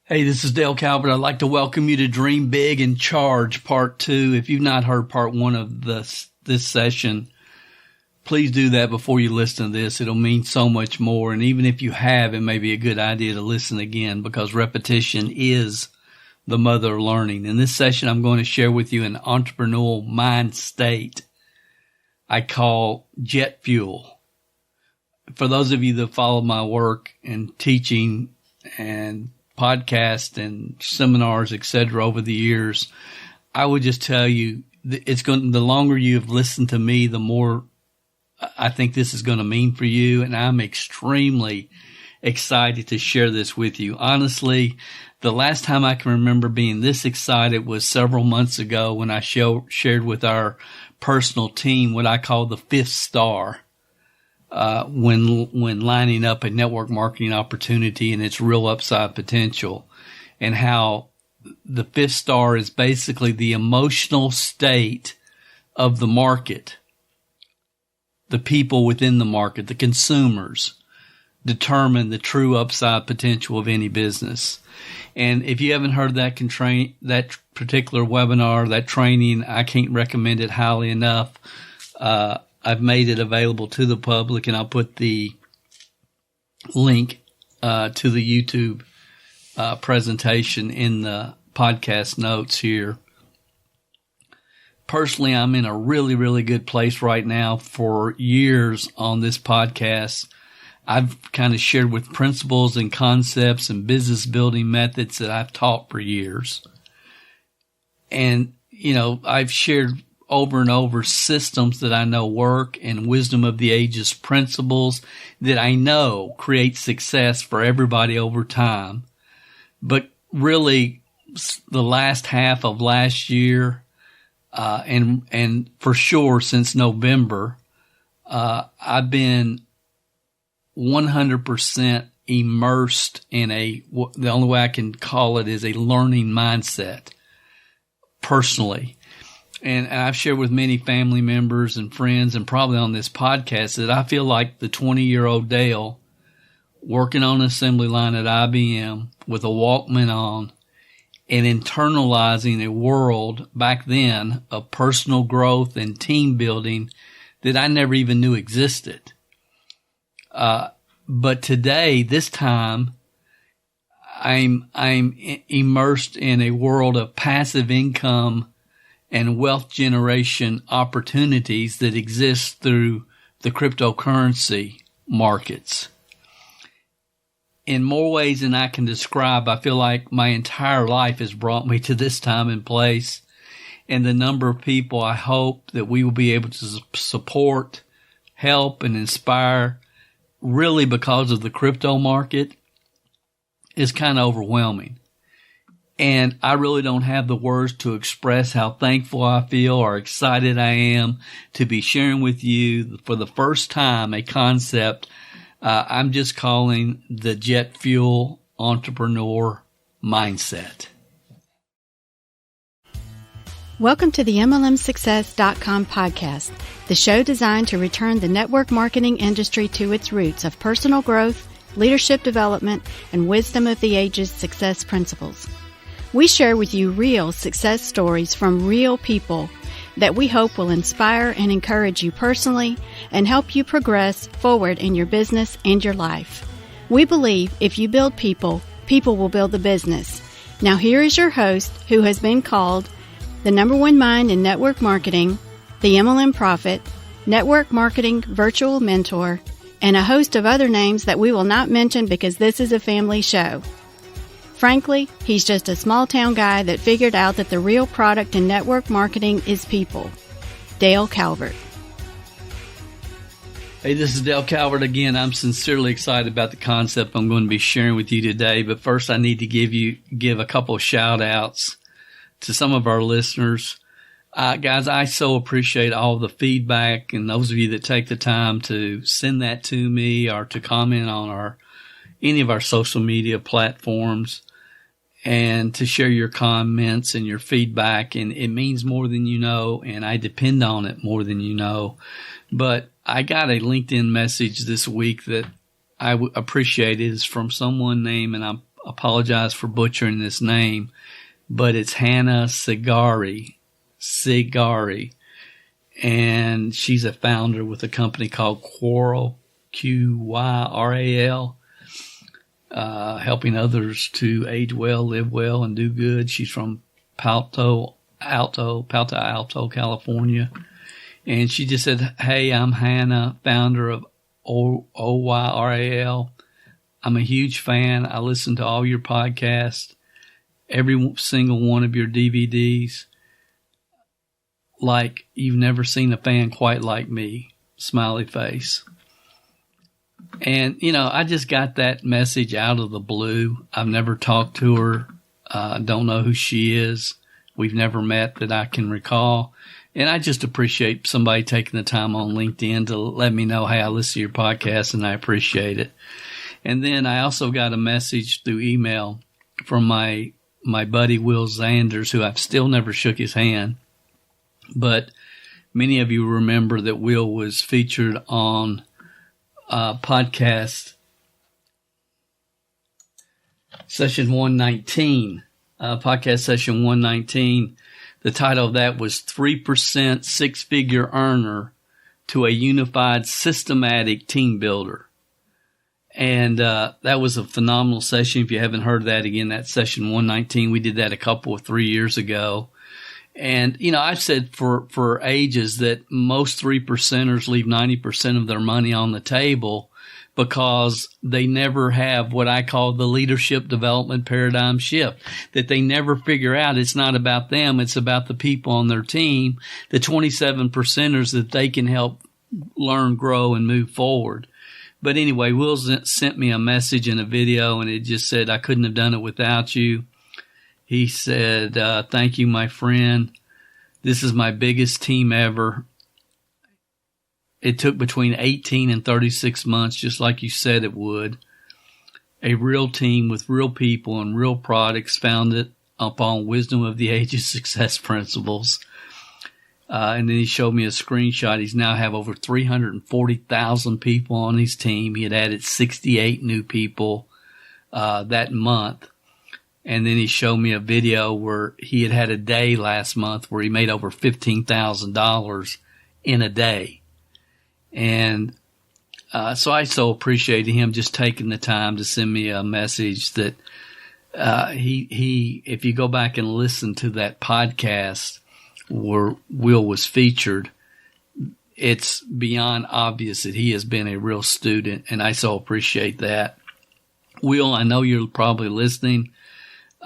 Hey, this is Dale Calvert. I'd like to welcome you to Dream Big and Charge Part 2. If you've not heard Part 1 of this session, please do that before you listen to this. It'll mean so much more. And even if you have, it may be a good idea to listen again because repetition is the mother of learning. In this session, I'm going to share with you an entrepreneurial mind state I call jet fuel. For those of you that follow my work and teaching and podcasts and seminars, etc., over the years, I would just tell you the longer you've listened to me, the more I think this is going to mean for you. And I'm extremely excited to share this with you. Honestly, the last time I can remember being this excited was several months ago when I shared with our personal team what I call the fifth star. When lining up a network marketing opportunity and its real upside potential, and how the fifth star is basically the emotional state of the market. The people within the market, the consumers, determine the true upside potential of any business. And if you haven't heard that particular webinar, that training, I can't recommend it highly enough. I've made it available to the public, and I'll put the link to the YouTube presentation in the podcast notes here. Personally, I'm in a really, really good place right now. For years on this podcast, I've kind of shared with principles and concepts and business building methods that I've taught for years. And, I've shared over and over systems that I know work and wisdom of the ages principles that I know create success for everybody over time. But really, the last half of last year, and for sure since November, I've been 100% immersed in the only way I can call it is a learning mindset personally. And I've shared with many family members and friends and probably on this podcast that I feel like the 20-year-old Dale working on an assembly line at IBM with a Walkman on and internalizing a world back then of personal growth and team building that I never even knew existed. But today, this time, I'm immersed in a world of passive income and wealth generation opportunities that exist through the cryptocurrency markets. In more ways than I can describe, I feel like my entire life has brought me to this time and place, and the number of people I hope that we will be able to support, help, and inspire really because of the crypto market is kind of overwhelming. And I really don't have the words to express how thankful I feel or excited I am to be sharing with you for the first time a concept I'm just calling the jet fuel entrepreneur mindset. Welcome to the MLMsuccess.com podcast, the show designed to return the network marketing industry to its roots of personal growth, leadership development, and wisdom of the ages success principles. We share with you real success stories from real people that we hope will inspire and encourage you personally and help you progress forward in your business and your life. We believe if you build people, people will build the business. Now here is your host, who has been called the number one mind in network marketing, the MLM Prophet, network marketing virtual mentor, and a host of other names that we will not mention because this is a family show. Frankly, he's just a small-town guy that figured out that the real product in network marketing is people. Dale Calvert. Hey, this is Dale Calvert again. I'm sincerely excited about the concept I'm going to be sharing with you today. But first, I need to give a couple of shout-outs to some of our listeners. Guys, I so appreciate all the feedback and those of you that take the time to send that to me or to comment on any of our social media platforms and to share your comments and your feedback. And it means more than you know, and I depend on it more than you know. But I got a LinkedIn message this week that I appreciate. It is from someone named, and apologize for butchering this name, but it's Hannah Sigari. And she's a founder with a company called Quoral, Qyral, helping others to age well, live well, and do good. She's from Palo Alto, California. And she just said, "Hey, I'm Hannah, founder of OYRAL. I'm a huge fan. I listen to all your podcasts, every single one of your DVDs. Like you've never seen a fan quite like me." Smiley face. And, I just got that message out of the blue. I've never talked to her. Don't know who she is. We've never met that I can recall. And I just appreciate somebody taking the time on LinkedIn to let me know, hey, I listen to your podcast and I appreciate it. And then I also got a message through email from my buddy Will Zanders, who I've still never shook his hand. But many of you remember that Will was featured on podcast session 119, podcast session 119. The title of that was 3% Six-Figure Earner to a Unified Systematic Team Builder. And that was a phenomenal session. If you haven't heard that, again, that's session 119. We did that a couple of 3 years ago. And, I've said for ages that most 3%ers leave 90% of their money on the table because they never have what I call the leadership development paradigm shift, that they never figure out it's not about them, it's about the people on their team, the 27%ers that they can help learn, grow, and move forward. But anyway, Will sent me a message and a video, and it just said, I couldn't have done it without you. He said, thank you, my friend. This is my biggest team ever. It took between 18 and 36 months, just like you said it would. A real team with real people and real products founded upon wisdom of the ages success principles. And then he showed me a screenshot. He's now have over 340,000 people on his team. He had added 68 new people that month. And then he showed me a video where he had a day last month where he made over $15,000 in a day. And so I so appreciated him just taking the time to send me a message that he if you go back and listen to that podcast where Will was featured, it's beyond obvious that he has been a real student, and I so appreciate that. Will, I know you're probably listening.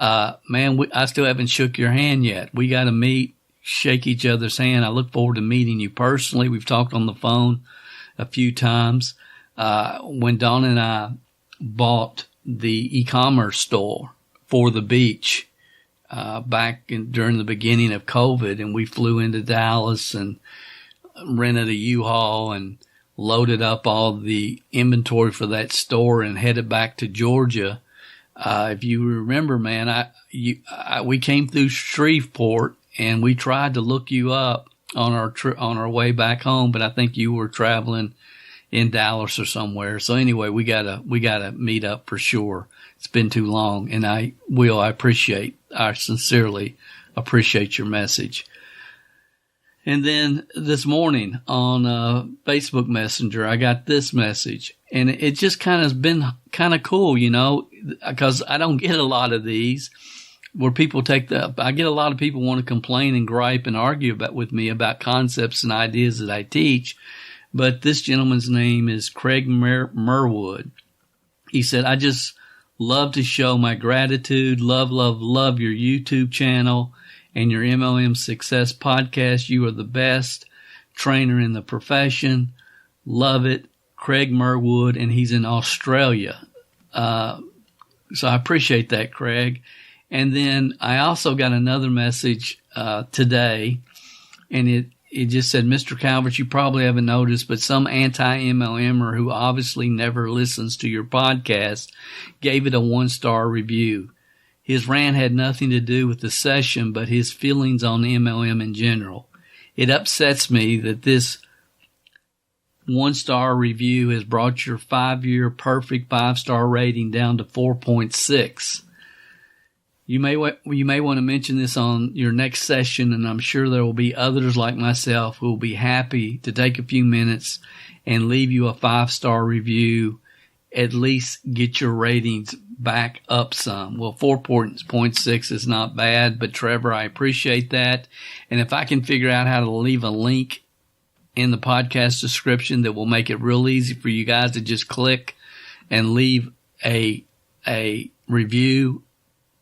Man, I still haven't shook your hand yet. We got to meet, shake each other's hand. I look forward to meeting you personally. We've talked on the phone a few times. When Dawn and I bought the e-commerce store for the beach, during the beginning of COVID, and we flew into Dallas and rented a U-Haul and loaded up all the inventory for that store and headed back to Georgia. If you remember, man, we came through Shreveport and we tried to look you up on our way back home, but I think you were traveling in Dallas or somewhere. So anyway, we gotta meet up for sure. It's been too long, and I sincerely appreciate your message. And then this morning on Facebook Messenger, I got this message, and it just kind of been kind of cool, because I don't get a lot of these where people I get a lot of people want to complain and gripe and argue with me about concepts and ideas that I teach. But this gentleman's name is Craig Merwood. He said, I just love to show my gratitude. Love your YouTube channel and your MLM Success podcast. You are the best trainer in the profession. Love it. Craig Merwood, and he's in Australia. So I appreciate that, Craig. And then I also got another message today, and it just said, Mr. Calvert, you probably haven't noticed, but some anti-MLMer who obviously never listens to your podcast gave it a 1-star review. His rant had nothing to do with the session, but his feelings on MLM in general. It upsets me that this 1-star review has brought your 5-year perfect 5-star rating down to 4.6. You may want to mention this on your next session, and I'm sure there will be others like myself who will be happy to take a few minutes and leave you a 5-star review, at least get your ratings back up some. Well, 4.6 is not bad, but Trevor, I appreciate that. And if I can figure out how to leave a link in the podcast description that will make it real easy for you guys to just click and leave a review,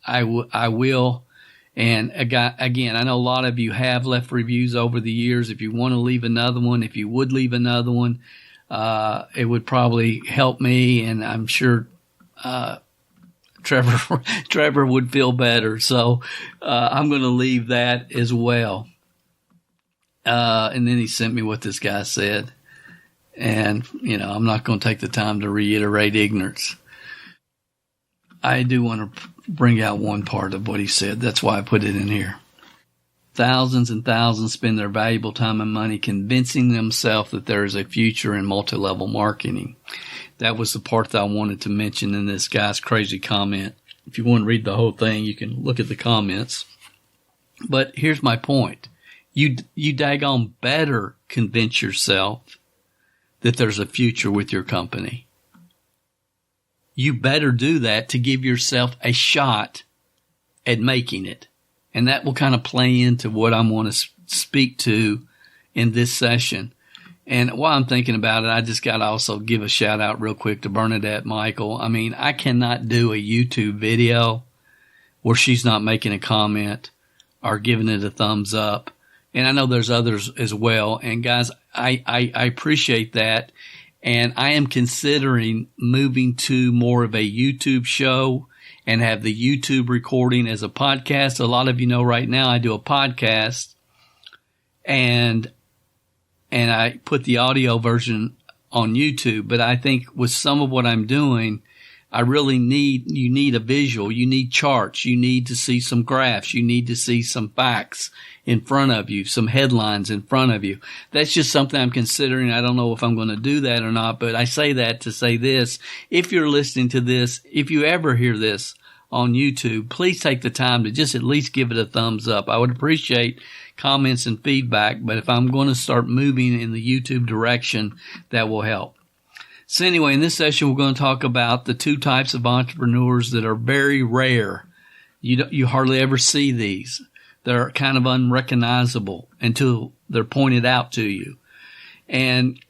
I will. And again, I know a lot of you have left reviews over the years. If you want to leave another one, if you would leave another one, it would probably help me, and I'm sure Trevor would feel better. So I'm going to leave that as well. And then he sent me what this guy said. And, I'm not going to take the time to reiterate ignorance. I do want to bring out one part of what he said. That's why I put it in here. Thousands and thousands spend their valuable time and money convincing themselves that there is a future in multi-level marketing. That was the part that I wanted to mention in this guy's crazy comment. If you want to read the whole thing, you can look at the comments. But here's my point. You daggone better convince yourself that there's a future with your company. You better do that to give yourself a shot at making it. And that will kind of play into what I want to speak to in this session. And while I'm thinking about it, I just got to also give a shout out real quick to Bernadette Michael. I mean, I cannot do a YouTube video where she's not making a comment or giving it a thumbs up. And I know there's others as well. And guys, I appreciate that. And I am considering moving to more of a YouTube show and have the YouTube recording as a podcast. A lot of you know right now I do a podcast and I put the audio version on YouTube. But I think with some of what I'm doing, I really you need a visual. You need charts. You need to see some graphs. You need to see some facts in front of you, some headlines in front of you. That's just something I'm considering. I don't know if I'm going to do that or not, but I say that to say this. If you're listening to this, if you ever hear this on YouTube, please take the time to just at least give it a thumbs up. I would appreciate comments and feedback, but if I'm going to start moving in the YouTube direction, that will help. So anyway, in this session, we're going to talk about the 2 types of entrepreneurs that are very rare. You hardly ever see these. They're kind of unrecognizable until they're pointed out to you. And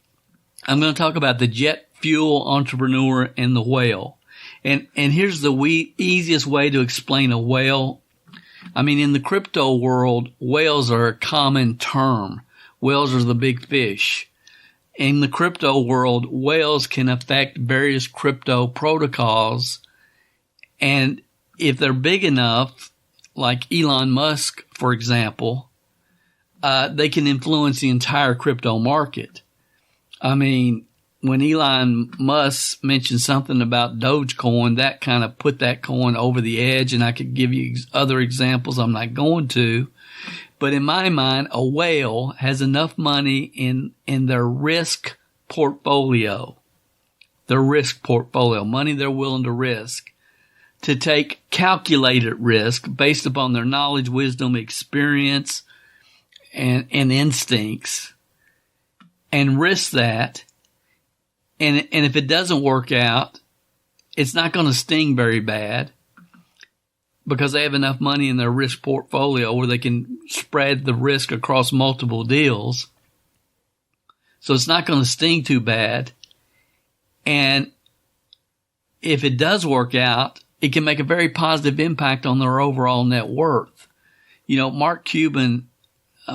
I'm going to talk about the jet fuel entrepreneur and the whale. And here's the easiest way to explain a whale. I mean, in the crypto world, whales are a common term. Whales are the big fish. In the crypto world, whales can affect various crypto protocols. And if they're big enough, like Elon Musk, for example, they can influence the entire crypto market. I mean, when Elon Musk mentioned something about Dogecoin, that kind of put that coin over the edge, and I could give you other examples. I'm not going to. But in my mind, a whale has enough money in their risk portfolio, money they're willing to risk, to take calculated risk based upon their knowledge, wisdom, experience, and instincts, and risk that. And if it doesn't work out, it's not going to sting very bad because they have enough money in their risk portfolio where they can spread the risk across multiple deals. So it's not going to sting too bad. And if it does work out, it can make a very positive impact on their overall net worth. You know, Mark Cuban,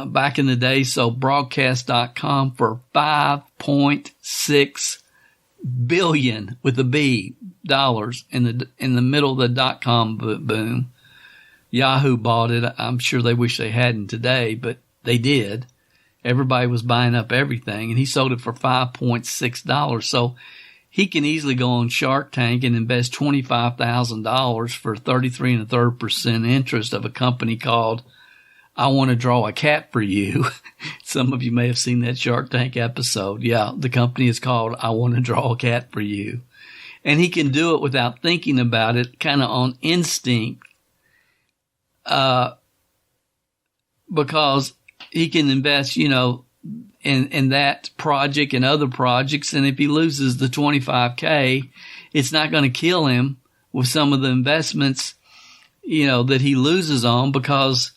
back in the day, sold broadcast.com for $5.6 billion with a B dollars in the middle of the dot-com boom. Yahoo bought it. I'm sure they wish they hadn't today, but they did. Everybody was buying up everything, and he sold it for $5.6. So he can easily go on Shark Tank and invest $25,000 for 33 1/3% interest of a company called I want to draw a cat for you. Some of you may have seen that Shark Tank episode. Yeah, the company is called I Want to Draw a Cat for You. And he can do it without thinking about it, kind of on instinct, because he can invest, in that project and other projects. And if he loses the $25K, it's not going to kill him with some of the investments, that he loses on, because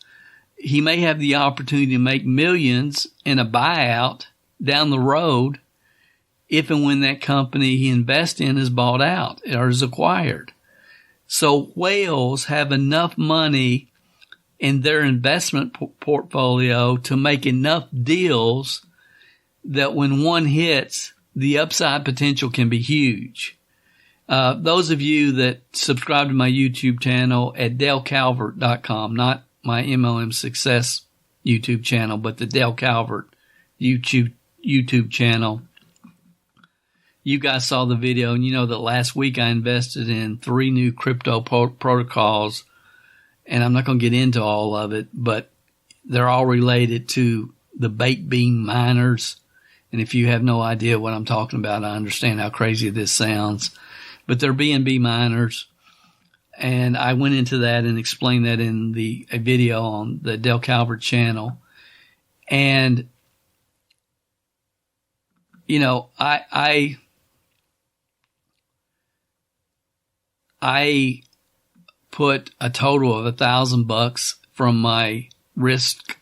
he may have the opportunity to make millions in a buyout down the road if and when that company he invests in is bought out or is acquired. So whales have enough money in their investment portfolio to make enough deals that when one hits, the upside potential can be huge. Those of you that subscribe to my YouTube channel at DaleCalvert.com, not my MLM Success YouTube channel, but the Dale Calvert YouTube channel. You guys saw the video, and you know that last week I invested in 3 new crypto protocols, and I'm not going to get into all of it, but they're all related to the baked bean miners. And if you have no idea what I'm talking about, I understand how crazy this sounds, but they're BNB miners. And I went into that and explained that in a video on the Dale Calvert channel. And, I put a total of $1,000 from my risk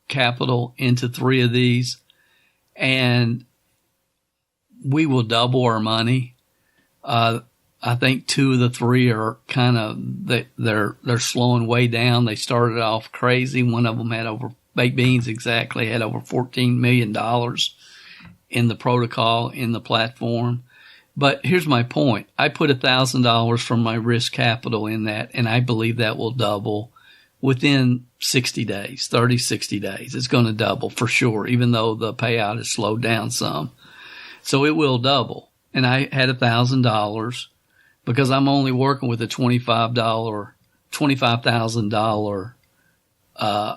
capital into 3 of these, and we will double our money. I think 2 of the 3 are kind of, they're slowing way down. They started off crazy. One of them had baked beans exactly, had over $14 million in the protocol, in the platform. But here's my point. I put $1,000 from my risk capital in that, and I believe that will double within 60 days, 30, 60 days. It's going to double for sure, even though the payout has slowed down some. So it will double. And I had $1,000 because I'm only working with a $25,000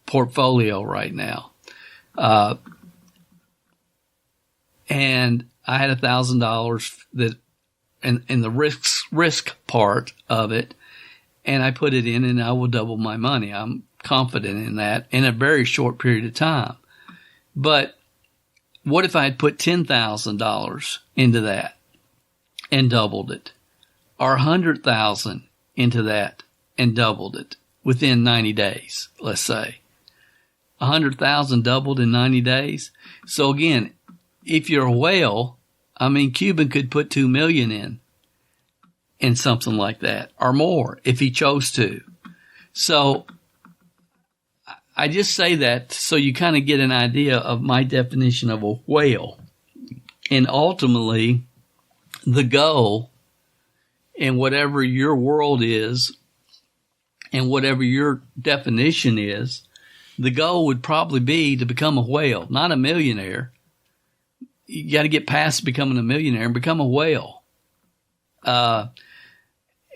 portfolio right now. And I had $1,000 that in the risk part of it, and I put it in, and I will double my money. I'm confident in that in a very short period of time. But what if I had put $10,000 into that and doubled it, or $100,000 into that and doubled it within 90 days? Let's say 100,000 doubled in 90 days. So again, if you're a whale, Cuban could put 2 million in something like that, or more if he chose to. So I just say that so you kind of get an idea of my definition of a whale. And ultimately, the goal in whatever your world is and whatever your definition is, the goal would probably be to become a whale, not a millionaire. You got to get past becoming a millionaire and become a whale. And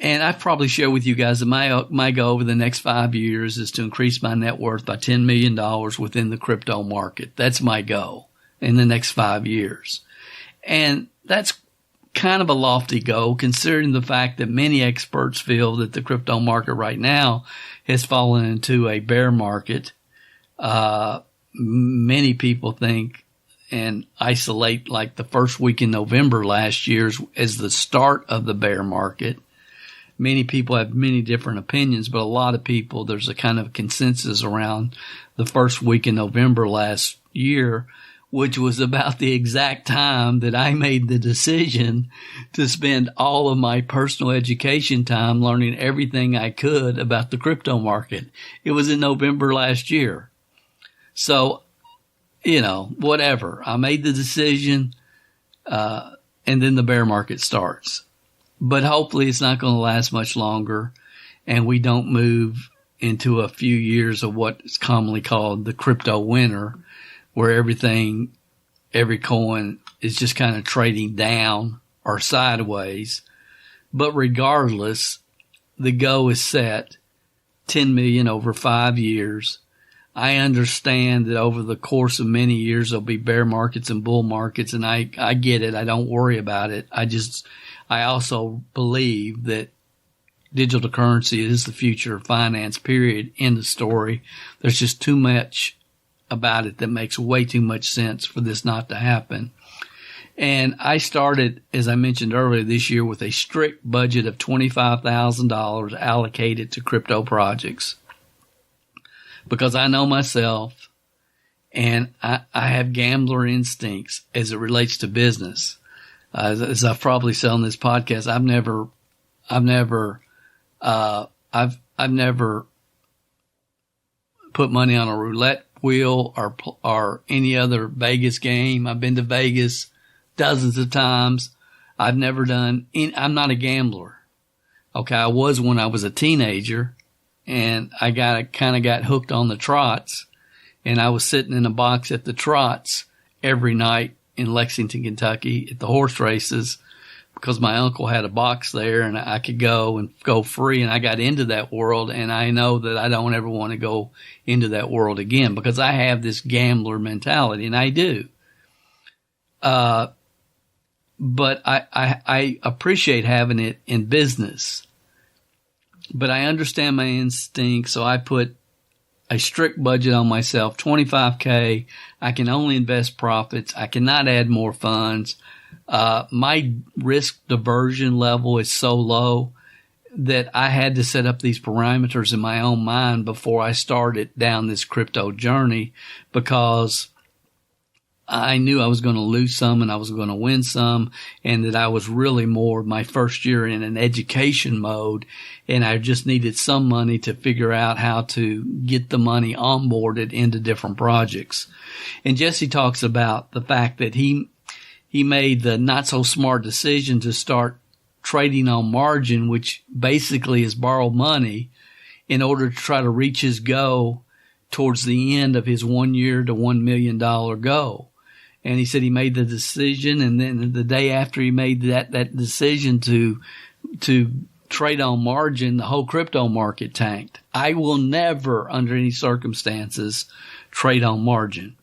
I've probably shared with you guys that my goal over the next 5 years is to increase my net worth by $10 million within the crypto market. That's my goal in the next 5 years. And that's kind of a lofty goal, considering the fact that many experts feel that the crypto market right now has fallen into a bear market. Many people think and isolate like the first week in November last year as the start of the bear market. Many people have many different opinions, but a lot of people, there's a kind of consensus around the first week in November last year, which was about the exact time that I made the decision to spend all of my personal education time learning everything I could about the crypto market. It was in November last year. So, whatever. I made the decision, and then the bear market starts. But hopefully it's not going to last much longer, and we don't move into a few years of what is commonly called the crypto winter, where every coin is just kind of trading down or sideways. But regardless, the goal is set $10 million over 5 years. I understand that over the course of many years, there'll be bear markets and bull markets, and I get it. I don't worry about it. I also believe that digital currency is the future of finance, period. End of story. There's just too much about it that makes way too much sense for this not to happen. And I started, as I mentioned earlier, this year with a strict budget of $25,000 allocated to crypto projects. Because I know myself, and I have gambler instincts as it relates to business. As I've probably said on this podcast, I've never put money on a roulette wheel or any other Vegas game. I've been to Vegas dozens of times. I'm not a gambler. Okay. I was when I was a teenager, and I kind of got hooked on the trots, and I was sitting in a box at the trots every night in Lexington, Kentucky at the horse races, because my uncle had a box there and I could go free, and I got into that world, and I know that I don't ever want to go into that world again because I have this gambler mentality, and I do. But I appreciate having it in business. But I understand my instinct, so I put a strict budget on myself, $25K. I can only invest profits. I cannot add more funds. My risk diversion level is so low that I had to set up these parameters in my own mind before I started down this crypto journey, because I knew I was going to lose some and I was going to win some, and that I was really more my first year in an education mode, and I just needed some money to figure out how to get the money onboarded into different projects. And Jessie talks about the fact that he made the not so smart decision to start trading on margin, which basically is borrowed money, in order to try to reach his goal towards the end of his 1 year to $1 million goal. And he said he made the decision, and then the day after he made that decision to trade on margin, the whole crypto market tanked. I will never, under any circumstances, trade on margin.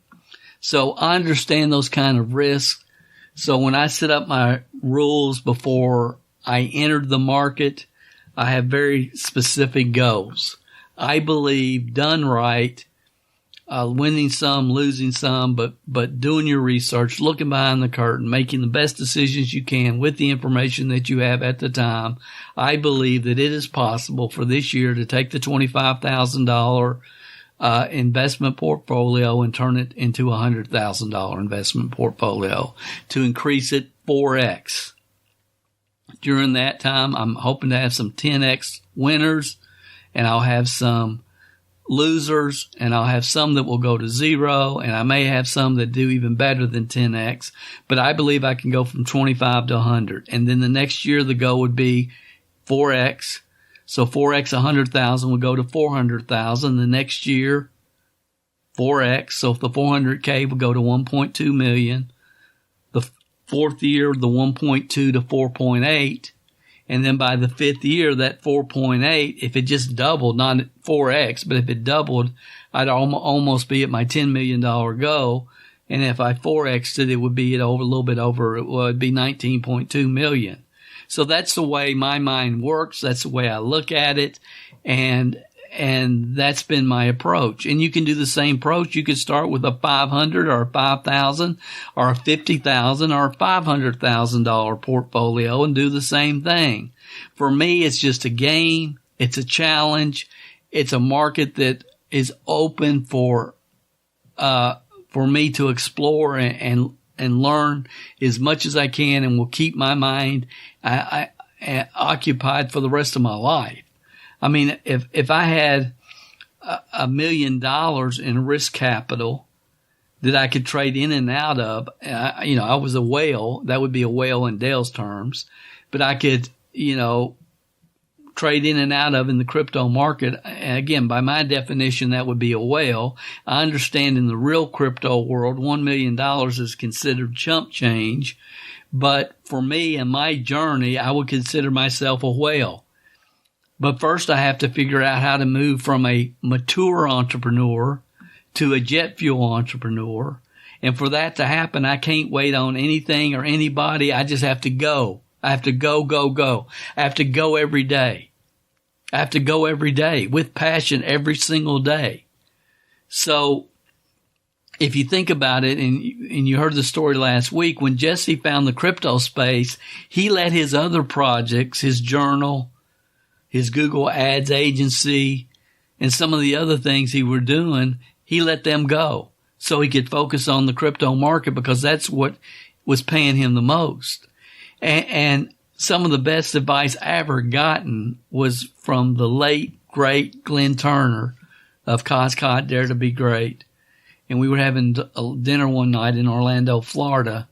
So I understand those kind of risks. So when I set up my rules before I entered the market, I have very specific goals. I believe done right, winning some, losing some, but doing your research, looking behind the curtain, making the best decisions you can with the information that you have at the time. I believe that it is possible for this year to take the $25,000 investment portfolio and turn it into a $100,000 investment portfolio, to increase it 4x. During that time, I'm hoping to have some 10x winners, and I'll have some losers, and I'll have some that will go to zero, and I may have some that do even better than 10x, but I believe I can go from 25 to 100. And then the next year, the goal would be 4x. So 4x 100,000 would go to 400,000. The next year, 4x. So if the 400K would go to 1.2 million. The fourth year, the 1.2 to 4.8. And then by the fifth year, that 4.8, if it just doubled, not 4x, but if it doubled, I'd almost be at my $10 million goal. And if I 4x'd it, it would be at a little bit over, it would be 19.2 million. So that's the way my mind works. That's the way I look at it. And that's been my approach. And you can do the same approach. You could start with a 500 or a 5,000 or a 50,000 or a $500,000 portfolio and do the same thing. For me, it's just a game. It's a challenge. It's a market that is open for me to explore and learn as much as I can, and will keep my mind occupied for the rest of my life. I mean, if I had $1 million in risk capital that I could trade in and out of, I was a whale. That would be a whale in Dale's terms, but I could, trade in and out of in the crypto market. And again, by my definition, that would be a whale. I understand in the real crypto world, $1 million is considered chump change. But for me and my journey, I would consider myself a whale. But first I have to figure out how to move from a mature entrepreneur to a jet fuel entrepreneur. And for that to happen, I can't wait on anything or anybody. I just have to go. I have to go. I have to go every day. I have to go every day with passion every single day. So if you think about it, and you heard the story last week, when Jesse found the crypto space, he let his other projects, his journal, his Google Ads agency, and some of the other things he were doing, he let them go so he could focus on the crypto market because that's what was paying him the most. And some of the best advice I ever gotten was from the late, great Glenn Turner of Coscott Dare to Be Great. And we were having a dinner one night in Orlando, Florida.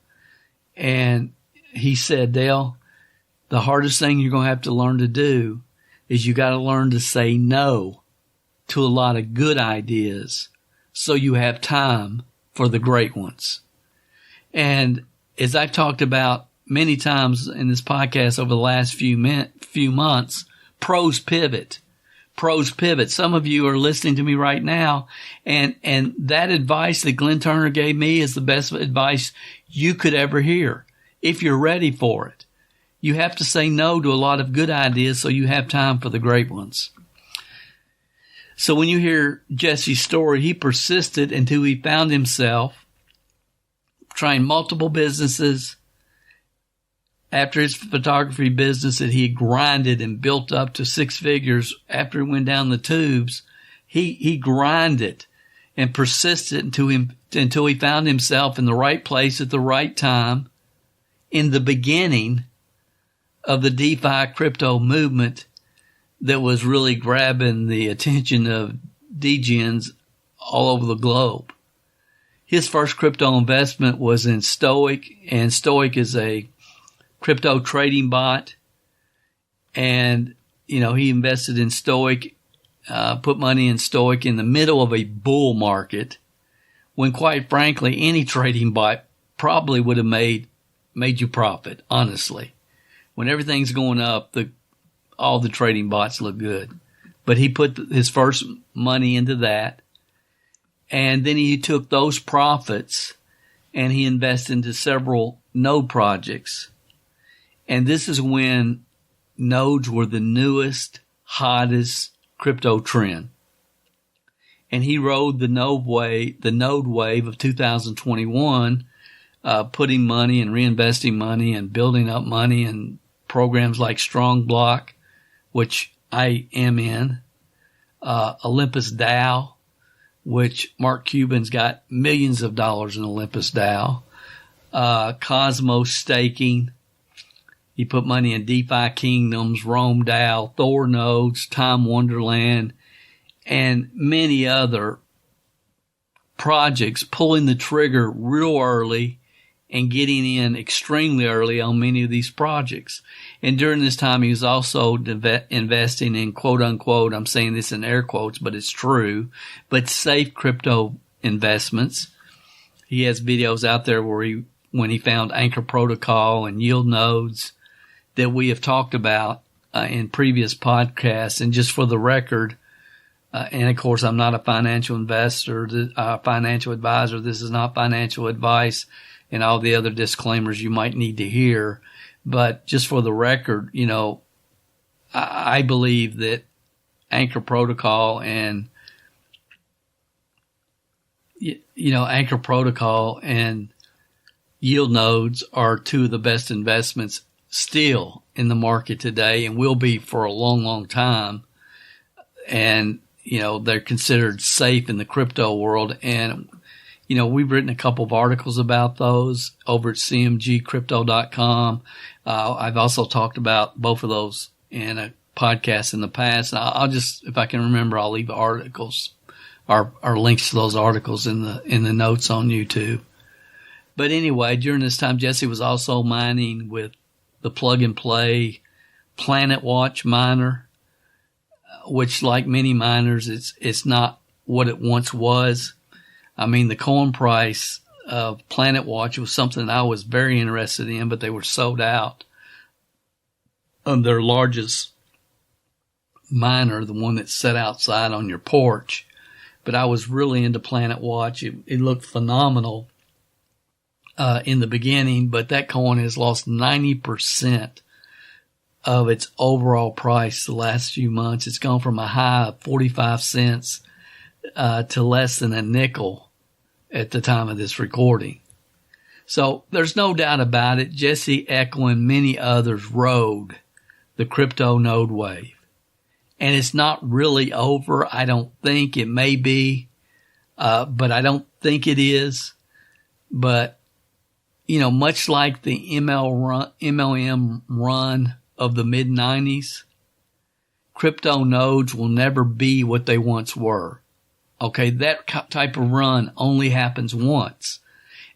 And he said, Dale, the hardest thing you're going to have to learn to do is you got to learn to say no to a lot of good ideas so you have time for the great ones. And as I talked about many times in this podcast over the last few months, pros pivot. Pros pivot. Some of you are listening to me right now, and that advice that Glenn Turner gave me is the best advice you could ever hear if you're ready for it. You have to say no to a lot of good ideas so you have time for the great ones. So when you hear Jesse's story, he persisted until he found himself trying multiple businesses. After his photography business that he had grinded and built up to six figures, after he went down the tubes, he grinded and persisted until he found himself in the right place at the right time in the beginning of the DeFi crypto movement that was really grabbing the attention of degens all over the globe. His first crypto investment was in Stoic, and Stoic is a crypto trading bot. And, he invested in Stoic, put money in Stoic in the middle of a bull market when, quite frankly, any trading bot probably would have made you profit, honestly. When everything's going up, all the trading bots look good. But he put his first money into that, and then he took those profits and he invested into several node projects. And this is when nodes were the newest, hottest crypto trend. And he rode the node wave of 2021, putting money and reinvesting money and building up money in programs like Strong Block, which I am in, Olympus DAO, which Mark Cuban's got millions of dollars in Olympus DAO, Cosmos Staking. He put money in DeFi Kingdoms, Rome DAO, Thor Nodes, Time Wonderland, and many other projects, pulling the trigger real early and getting in extremely early on many of these projects. And during this time, he was also investing in quote unquote, I'm saying this in air quotes, but it's true, but safe crypto investments. He has videos out there when he found Anchor Protocol and yield nodes that we have talked about in previous podcasts. And just for the record, and of course, I'm not a financial investor, financial advisor. This is not financial advice and all the other disclaimers you might need to hear. But just for the record, I believe that Anchor Protocol and, Anchor Protocol and yield nodes are two of the best investments still in the market today and will be for a long, long time. And, they're considered safe in the crypto world. And, we've written a couple of articles about those over at cmgcrypto.com. I've also talked about both of those in a podcast in the past. I'll just, if I can remember, I'll leave articles or links to those articles in the notes on YouTube. But anyway, during this time, Jesse was also mining with the plug and play Planet Watch miner, which, like many miners, it's not what it once was. I mean, the coin price of Planet Watch was something I was very interested in, but they were sold out of their largest miner, the one that's set outside on your porch. But I was really into Planet Watch. It looked phenomenal in the beginning, but that coin has lost 90% of its overall price the last few months. It's gone from a high of 45 cents to less than a nickel at the time of this recording. So there's no doubt about it. Jessie Eckel and many others rode the crypto node wave. And it's not really over. I don't think it may be, but I don't think it is. But, much like the MLM run of the mid-90s, crypto nodes will never be what they once were. Okay, that type of run only happens once.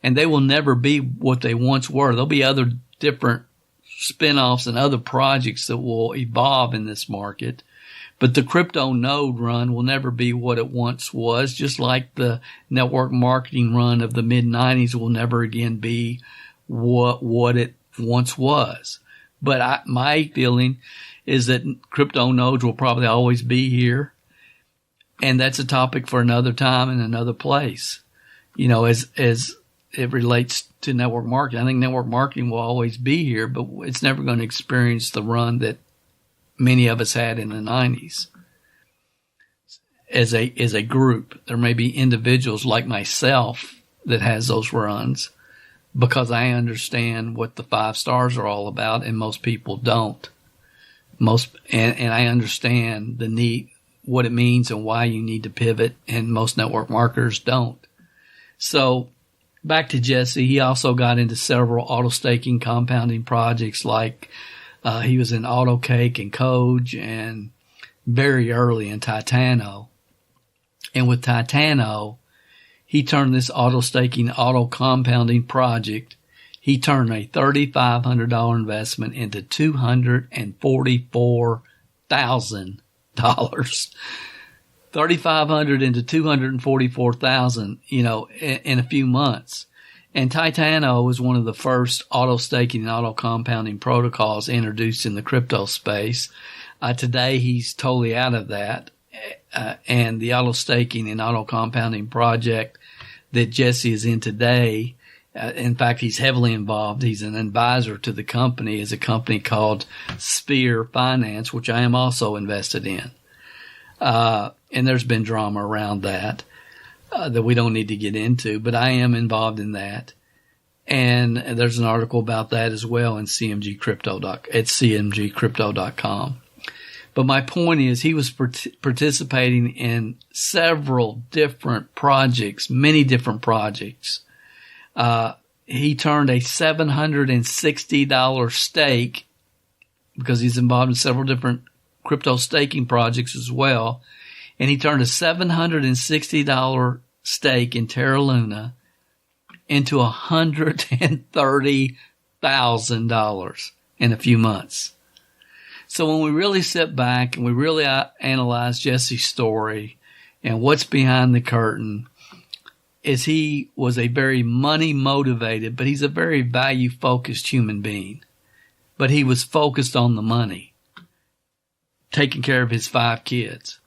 And they will never be what they once were. There'll be other different spin-offs and other projects that will evolve in this market. But the crypto node run will never be what it once was, just like the network marketing run of the mid-90s will never again be what it once was. But my feeling is that crypto nodes will probably always be here. And that's a topic for another time and another place. As it relates to network marketing. I think network marketing will always be here, but it's never going to experience the run that many of us had in the 90s. As a group, there may be individuals like myself that has those runs because I understand what the 5 stars are all about, and most people don't. And I understand the need, what it means and why you need to pivot, and most network marketers don't. So back to Jessie, he also got into several auto staking compounding projects, like he was in AutoCake and Code, and very early in Titano. And with Titano, he turned this auto staking, auto compounding project, he turned a $3,500 investment into $244,000. $3,500 into $244,000, in a few months. And Titano was one of the first auto staking and auto compounding protocols introduced in the crypto space. Today, he's totally out of that. And the auto staking and auto compounding project that Jessie is in today, in fact, he's heavily involved. He's an advisor to the company, is a company called Sphere Finance, which I am also invested in. And there's been drama around that we don't need to get into, but I am involved in that. And there's an article about that as well in cmgcrypto.com. But my point is, he was participating in several different projects, many different projects. He turned a $760 stake, because he's involved in several different crypto staking projects as well. And he turned a $760 stake in Terra Luna into $130,000 in a few months. So when we really sit back and we really analyze Jessie's story and what's behind the curtain, is he was a very money motivated, but he's a very value focused human being. But he was focused on the money, taking care of his 5 kids.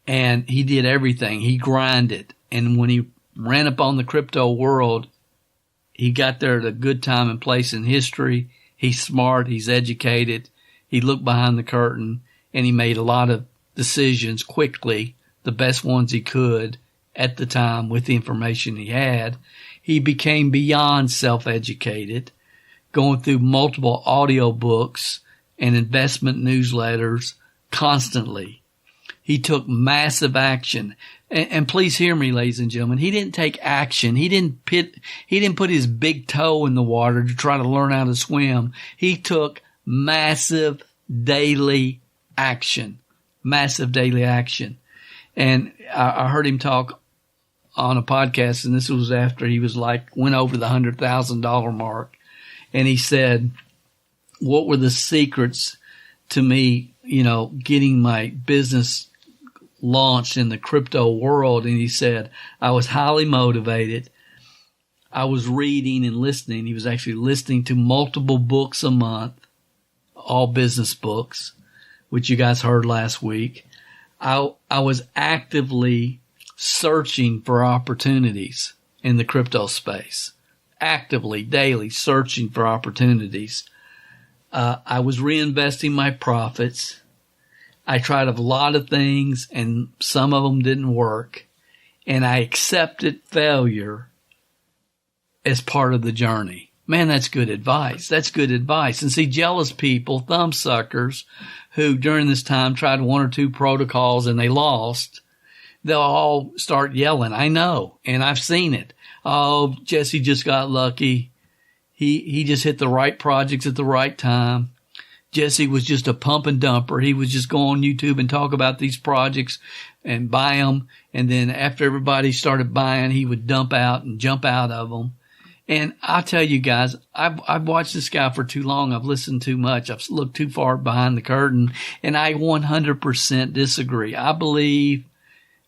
And he did everything. He grinded. And when he ran up on the crypto world, he got there at a good time and place in history. He's smart. He's educated. He looked behind the curtain, and he made a lot of decisions quickly, the best ones he could at the time with the information he had. He became beyond self-educated, going through multiple audio books and investment newsletters constantly. He took massive action. And please hear me, ladies and gentlemen. He didn't take action. He didn't put his big toe in the water to try to learn how to swim. He took massive daily action. Massive daily action. And I heard him talk on a podcast, and this was after he went over the $100,000 mark. And he said, what were the secrets to me, getting my business launched in the crypto world? And he said, I was highly motivated. I was reading and listening. He was actually listening to multiple books a month, all business books, which you guys heard last week, I was actively searching for opportunities in the crypto space. Actively, daily searching for opportunities. I was reinvesting my profits. I tried a lot of things and some of them didn't work. And I accepted failure as part of the journey. Man, that's good advice. That's good advice. And see, jealous people, thumbsuckers, who during this time tried one or two protocols and they lost, they'll all start yelling. I know. And I've seen it. Oh, Jesse just got lucky. He just hit the right projects at the right time. Jesse was just a pump and dumper. He was just go on YouTube and talk about these projects and buy them. And then after everybody started buying, he would dump out and jump out of them. And I'll tell you guys, I've watched this guy for too long. I've listened too much. I've looked too far behind the curtain. And I 100% disagree. I believe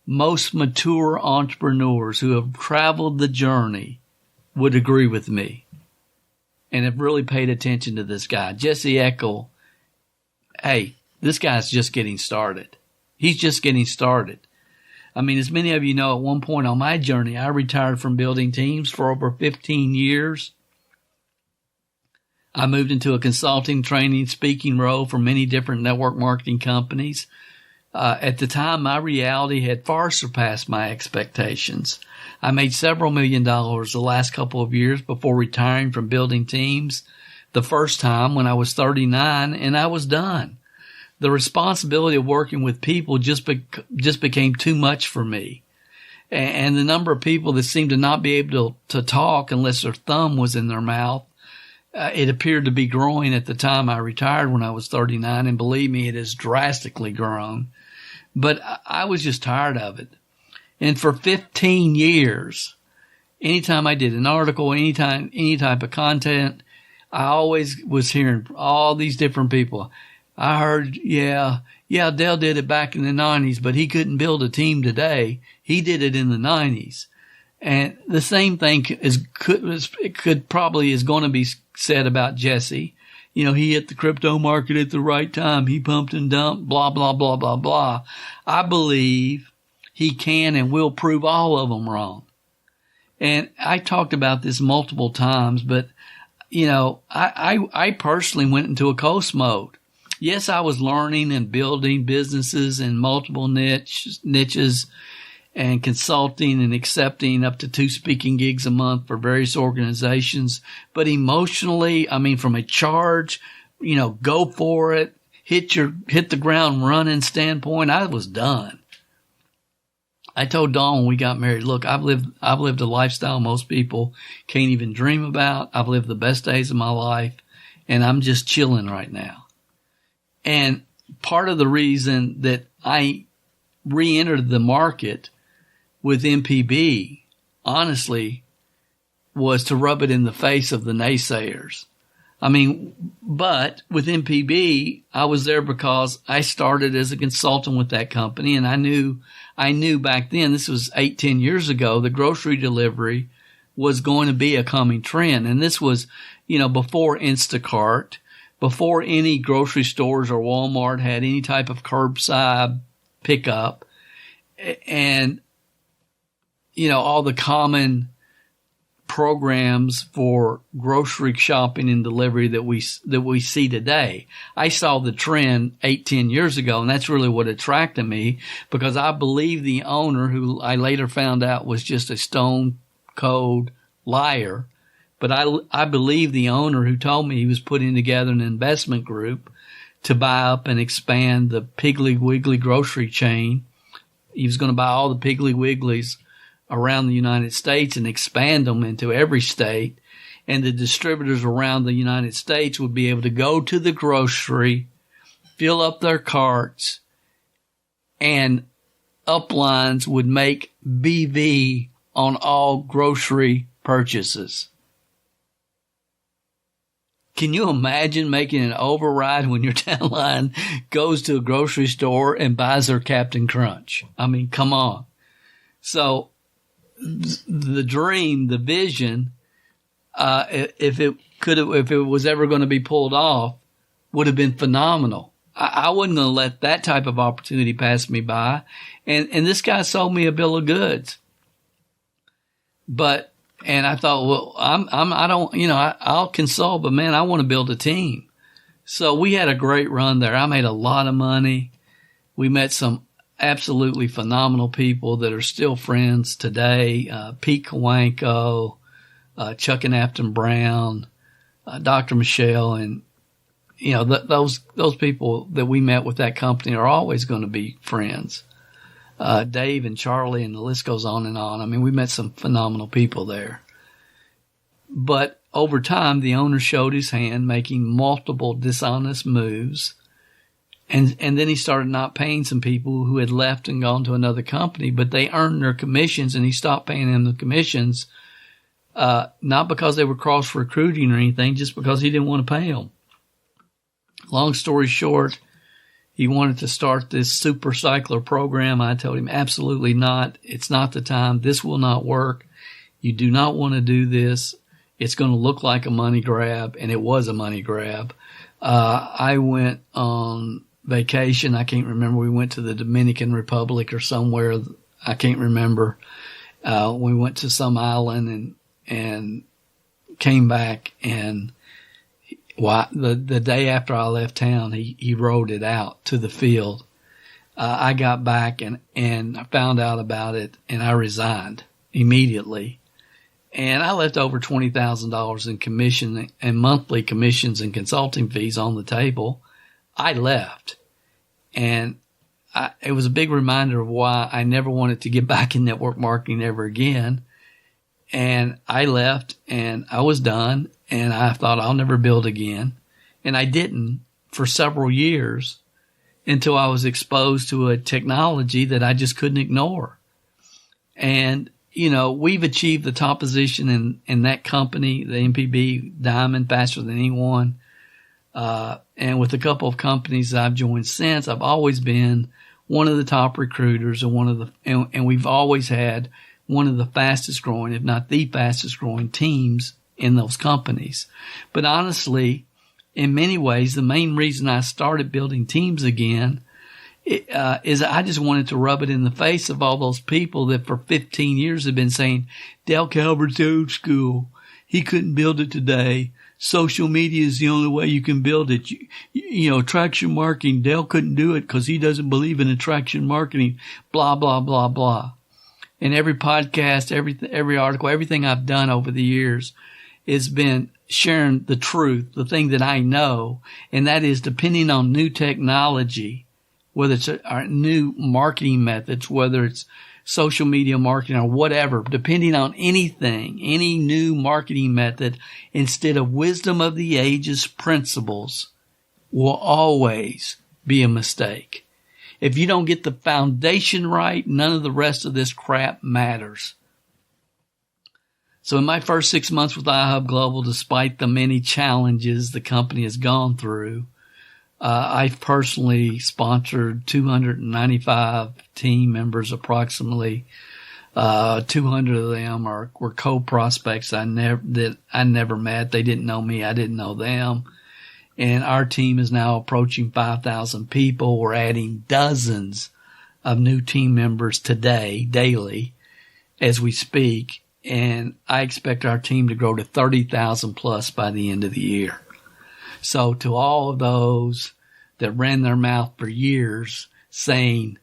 most mature entrepreneurs who have traveled the journey would agree with me and have really paid attention to this guy. Jessie Eckel, hey, this guy's just getting started. He's just getting started. I mean, as many of you know, at one point on my journey, I retired from building teams for over 15 years. I moved into a consulting, training, speaking role for many different network marketing companies. At the time, my reality had far surpassed my expectations. I made several $1 million the last couple of years before retiring from building teams the first time when I was 39, and I was done. The responsibility of working with people just became too much for me. And the number of people that seemed to not be able to talk unless their thumb was in their mouth, it appeared to be growing at the time I retired when I was 39. And believe me, it has drastically grown. But I was just tired of it. And for 15 years, anytime I did an article, any type of content, I always was hearing all these different people. I heard, yeah, Dale did it back in the 90s, but he couldn't build a team today. He did it in the 90s. And the same thing is going to be said about Jesse. You know, he hit the crypto market at the right time. He pumped and dumped, blah, blah, blah, blah, blah. I believe he can and will prove all of them wrong. And I talked about this multiple times, but, you know, I personally went into a coast mode. Yes, I was learning and building businesses in multiple niches and consulting and accepting up to 2 speaking gigs a month for various organizations. But emotionally, I mean, from a charge, you know, go for it, hit the ground running standpoint, I was done. I told Dawn when we got married, look, I've lived a lifestyle most people can't even dream about. I've lived the best days of my life, and I'm just chilling right now. And part of the reason that I re-entered the market with MPB, honestly, was to rub it in the face of the naysayers. I mean, but with MPB, I was there because I started as a consultant with that company, and I knew back then, this was 10 years ago, the grocery delivery was going to be a coming trend. And this was, you know, before Instacart, before any grocery stores or Walmart had any type of curbside pickup, and, you know, all the common programs for grocery shopping and delivery that we see today. I saw the trend 10 years ago, and that's really what attracted me, because I believe the owner, who I later found out was just a stone cold liar, but I believe the owner who told me he was putting together an investment group to buy up and expand the Piggly Wiggly grocery chain. He was going to buy all the Piggly Wigglies around the United States and expand them into every state. And the distributors around the United States would be able to go to the grocery, fill up their carts, and uplines would make BV on all grocery purchases. Can you imagine making an override when your downline goes to a grocery store and buys their Captain Crunch? I mean, come on. So the dream, the vision, if it was ever going to be pulled off, would have been phenomenal. I wasn't going to let that type of opportunity pass me by. And this guy sold me a bill of goods. And I thought, well, I'll consult, but man, I want to build a team. So we had a great run there. I made a lot of money. We met some absolutely phenomenal people that are still friends today. Pete Kawanko, Chuck and Afton Brown, Dr. Michelle, and those people that we met with that company are always going to be friends. Dave and Charlie, and the list goes on and on. I mean, we met some phenomenal people there. But over time, the owner showed his hand, making multiple dishonest moves. And then he started not paying some people who had left and gone to another company, but they earned their commissions, and he stopped paying them the commissions, not because they were cross-recruiting or anything, just because he didn't want to pay them. Long story short, he wanted to start this super cycler program. I told him, absolutely not. It's not the time. This will not work. You do not want to do this. It's going to look like a money grab, and it was a money grab. I went on vacation. I can't remember. We went to the Dominican Republic or somewhere. I can't remember. We went to some island and came back, and the day after I left town, he rode it out to the field. I got back and I found out about it, and I resigned immediately. And I left over $20,000 in commission and monthly commissions and consulting fees on the table. I left. And it was a big reminder of why I never wanted to get back in network marketing ever again. And I left, and I was done, and I thought I'll never build again. And I didn't for several years until I was exposed to a technology that I just couldn't ignore. And we've achieved the top position in that company, the MPB Diamond, faster than anyone. And with a couple of companies that I've joined since, I've always been one of the top recruiters and we've always had one of the fastest growing, if not the fastest growing teams in those companies. But honestly, in many ways, the main reason I started building teams again is I just wanted to rub it in the face of all those people that for 15 years have been saying, Dale Calvert's old school. He couldn't build it today. Social media is the only way you can build it. Attraction marketing, Dale couldn't do it because he doesn't believe in attraction marketing, blah, blah, blah, blah. And every podcast, every article, everything I've done over the years has been sharing the truth, the thing that I know, and that is depending on new technology, whether it's our new marketing methods, whether it's social media marketing or whatever, depending on anything, any new marketing method, instead of wisdom of the ages principles, will always be a mistake. If you don't get the foundation right, none of the rest of this crap matters. So in my first 6 months with iHub Global, despite the many challenges the company has gone through, I've personally sponsored 295 team members approximately. 200 of them were co-prospects that I never met. They didn't know me. I didn't know them. And our team is now approaching 5,000 people. We're adding dozens of new team members today, daily, as we speak. And I expect our team to grow to 30,000 plus by the end of the year. So to all of those that ran their mouth for years saying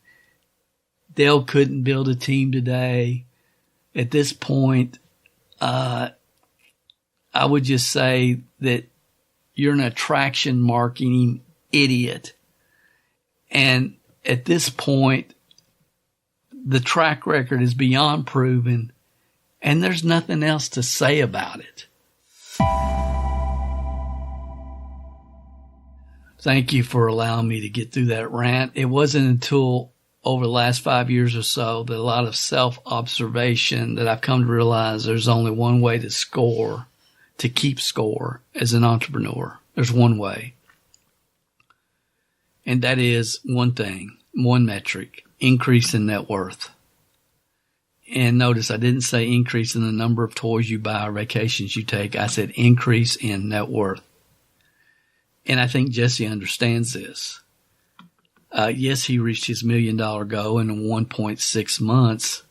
Dale couldn't build a team today, at this point, I would just say that you're an attraction marketing idiot. And at this point, the track record is beyond proven, and there's nothing else to say about it. Thank you for allowing me to get through that rant. It wasn't until over the last 5 years or so that a lot of self-observation that I've come to realize there's only one way to keep score as an entrepreneur. There's one way. And that is one thing, one metric, increase in net worth. And notice I didn't say increase in the number of toys you buy or vacations you take. I said increase in net worth. And I think Jessie understands this. Yes, he reached his $1 million goal in 1.6 months.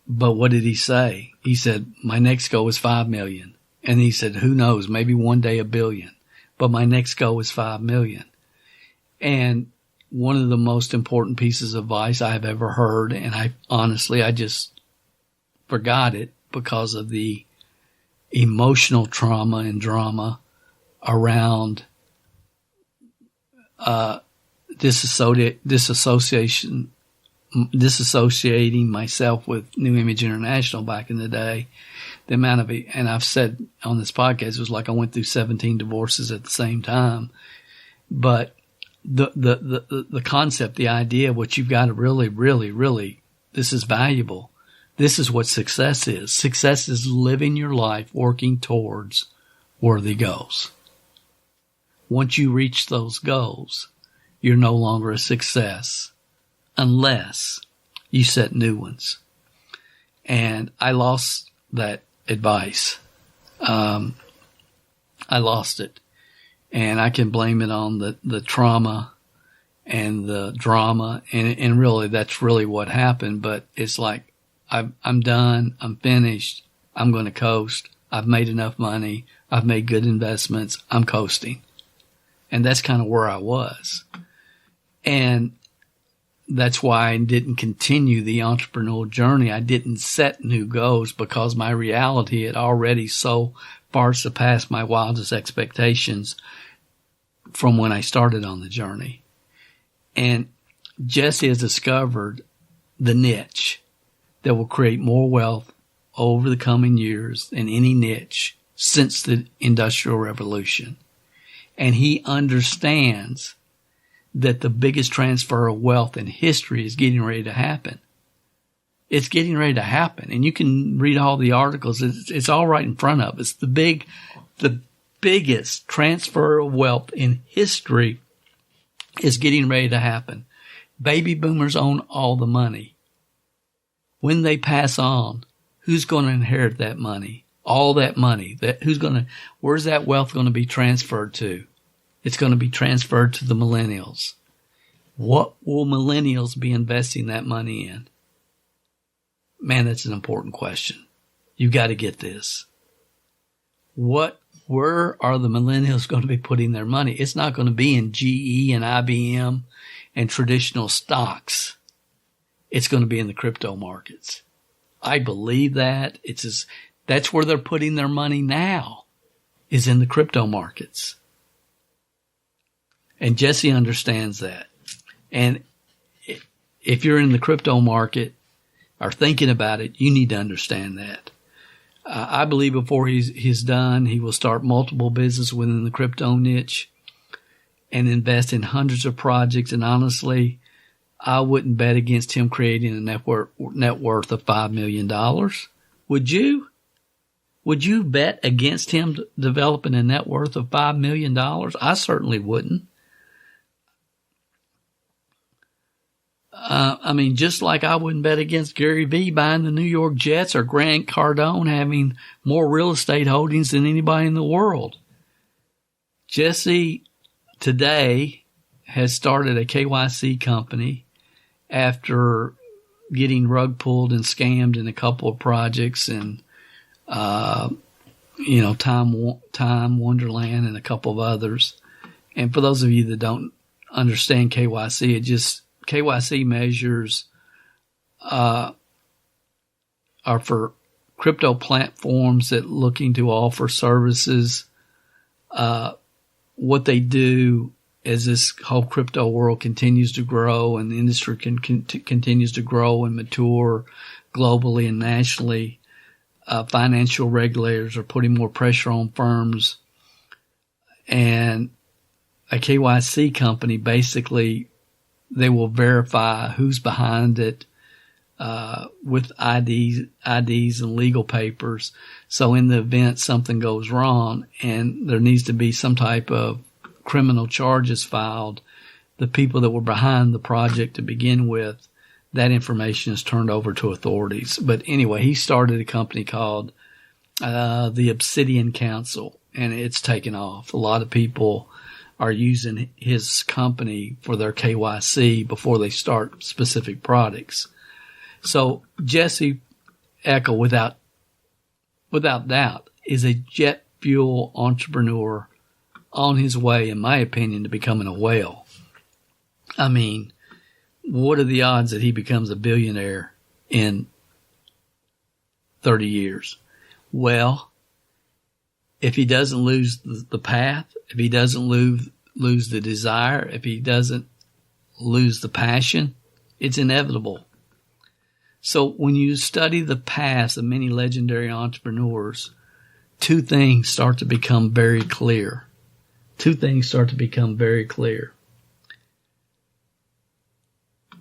But what did he say? He said, my next goal is 5 million. And he said, who knows, maybe one day 1 billion. But my next goal is 5 million. And one of the most important pieces of advice I've ever heard, and I just forgot it because of the emotional trauma and drama around disassociating myself with New Image International back in the day. The amount of it, and I've said on this podcast, it was like I went through 17 divorces at the same time. But the concept, the idea, what you've got to really, this is valuable. This is what success is. Success is living your life working towards worthy goals. Once you reach those goals, you're no longer a success unless you set new ones. And I lost that advice. I lost it. And I can blame it on the trauma and the drama. And really, that's really what happened. But it's like, I'm done. I'm finished. I'm going to coast. I've made enough money. I've made good investments. I'm coasting. And that's kind of where I was. And that's why I didn't continue the entrepreneurial journey. I didn't set new goals because my reality had already so far surpassed my wildest expectations from when I started on the journey. And Jessie has discovered the niche that will create more wealth over the coming years than any niche since the Industrial Revolution. And he understands that the biggest transfer of wealth in history is getting ready to happen. It's getting ready to happen. And you can read all the articles. It's all right in front of us. The biggest transfer of wealth in history is getting ready to happen. Baby boomers own all the money. When they pass on, who's going to inherit that money? All that money. Where's that wealth going to be transferred to? It's going to be transferred to the millennials. What will millennials be investing that money in? Man, that's an important question. You've got to get this. Where are the millennials going to be putting their money? It's not going to be in GE and IBM and traditional stocks. It's going to be in the crypto markets. I believe that. That's where they're putting their money now, is in the crypto markets. And Jessie understands that. And if you're in the crypto market or thinking about it, you need to understand that. I believe before he's done, he will start multiple businesses within the crypto niche and invest in hundreds of projects. And honestly, I wouldn't bet against him creating a net worth of $5 million. Would you? Would you bet against him developing a net worth of $5 million? I certainly wouldn't. Just like I wouldn't bet against Gary Vee buying the New York Jets or Grant Cardone having more real estate holdings than anybody in the world. Jessie today has started a KYC company after getting rug pulled and scammed in a couple of projects and, Time Wonderland and a couple of others. And for those of you that don't understand KYC, KYC measures are for crypto platforms that looking to offer services. What they do as this whole crypto world continues to grow and the industry continues to grow and mature globally and nationally, financial regulators are putting more pressure on firms. And a KYC company, basically, they will verify who's behind it with IDs and legal papers. So in the event something goes wrong and there needs to be some type of criminal charges filed, the people that were behind the project to begin with, that information is turned over to authorities. But anyway, he started a company called the Obsidian Council, and it's taken off. A lot of people are using his company for their KYC before they start specific products. So Jessie Eckel, without doubt, is a jet fuel entrepreneur on his way, in my opinion, to becoming a whale. I mean, what are the odds that he becomes a billionaire in 30 years? Well, if he doesn't lose the path, if he doesn't lose the desire, if he doesn't lose the passion, it's inevitable. So when you study the past of many legendary entrepreneurs, two things start to become very clear.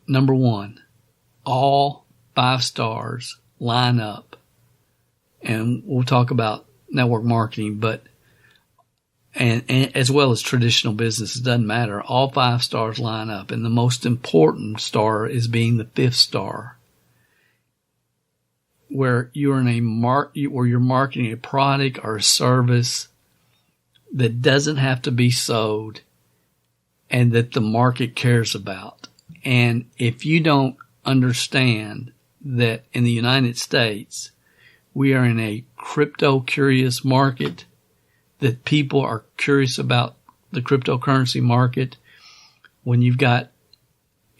Number one, all 5 stars line up. And we'll talk about network marketing, but and as well as traditional business, it doesn't matter. All 5 stars line up, and the most important star is being the 5th star, where you're where you're marketing a product or a service that doesn't have to be sold and that the market cares about. And if you don't understand that in the United States, we are in a crypto curious market, that people are curious about the cryptocurrency market, when you've got,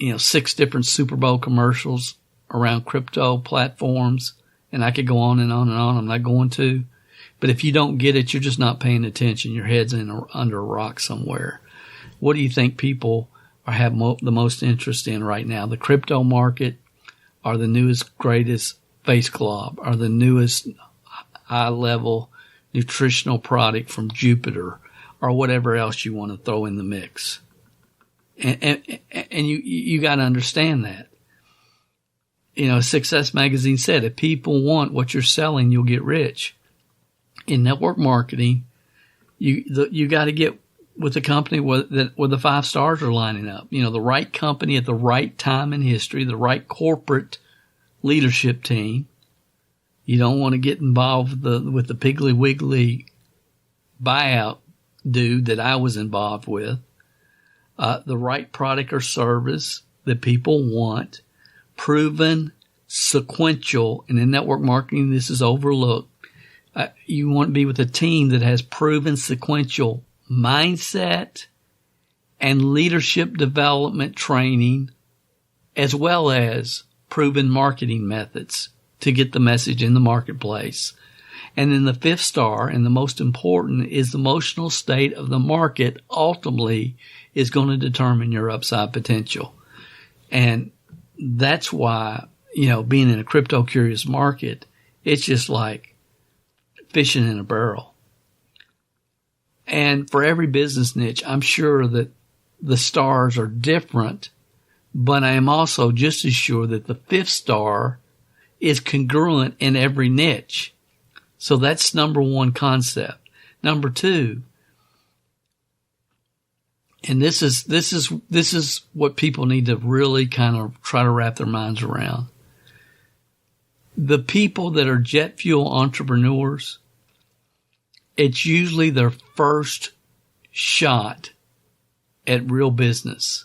6 different Super Bowl commercials around crypto platforms, and I could go on and on and on. I'm not going to. But if you don't get it, you're just not paying attention. Your head's under a rock somewhere. What do you think people have the most interest in right now? The crypto market, or the newest, greatest face glob, or the newest high-level nutritional product from Jupiter, or whatever else you want to throw in the mix? And you got to understand that. Success Magazine said, if people want what you're selling, you'll get rich. In network marketing, you got to get with the company where the 5 stars are lining up. The right company at the right time in history, the right corporate leadership team. You don't want to get involved with the Piggly Wiggly buyout dude that I was involved with. The right product or service that people want. Proven, sequential, and in network marketing, this is overlooked. You want to be with a team that has proven sequential mindset and leadership development training, as well as proven marketing methods to get the message in the marketplace. And then the 5th star, and the most important, is the emotional state of the market ultimately is going to determine your upside potential. And that's why, being in a crypto curious market, it's just like fishing in a barrel. And for every business niche, I'm sure that the stars are different, but I am also just as sure that the 5th star is congruent in every niche. So that's number one concept. Number two, and this is what people need to really kind of try to wrap their minds around. The people that are jet fuel entrepreneurs, it's usually their first shot at real business.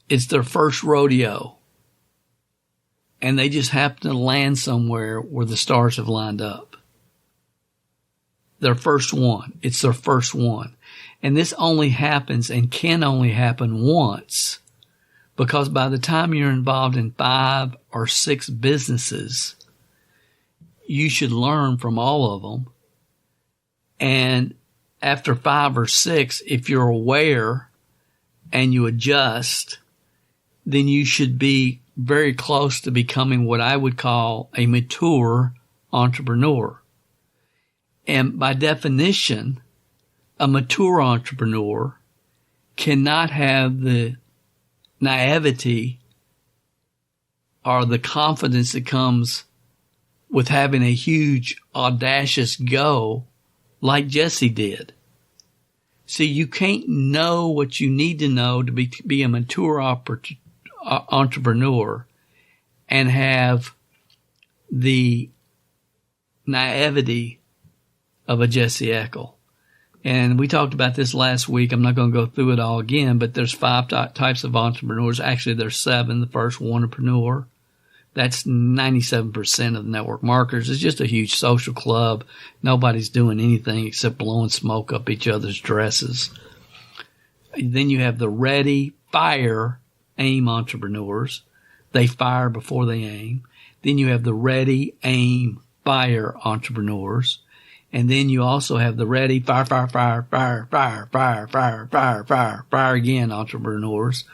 It's their first rodeo. And they just happen to land somewhere where the stars have lined up. Their first one. It's their first one. And this only happens and can only happen once, because by the time you're involved in 5 or 6 businesses, you should learn from all of them. And after 5 or 6, if you're aware and you adjust, then you should be very close to becoming what I would call a mature entrepreneur. And by definition, a mature entrepreneur cannot have the naivety or the confidence that comes with having a huge, audacious go like Jessie did. See, you can't know what you need to know to be a mature entrepreneur and have the naivety of a Jessie Eckel. And we talked about this last week. I'm not going to go through it all again, but there's 5 types of entrepreneurs. Actually, there's 7. The first, entrepreneur. That's 97% of the network marketers. It's just a huge social club. Nobody's doing anything except blowing smoke up each other's dresses. Then you have the ready, fire, aim entrepreneurs. They fire before they aim. Then you have the ready, aim, fire entrepreneurs. And then you also have the ready, fire again entrepreneurs.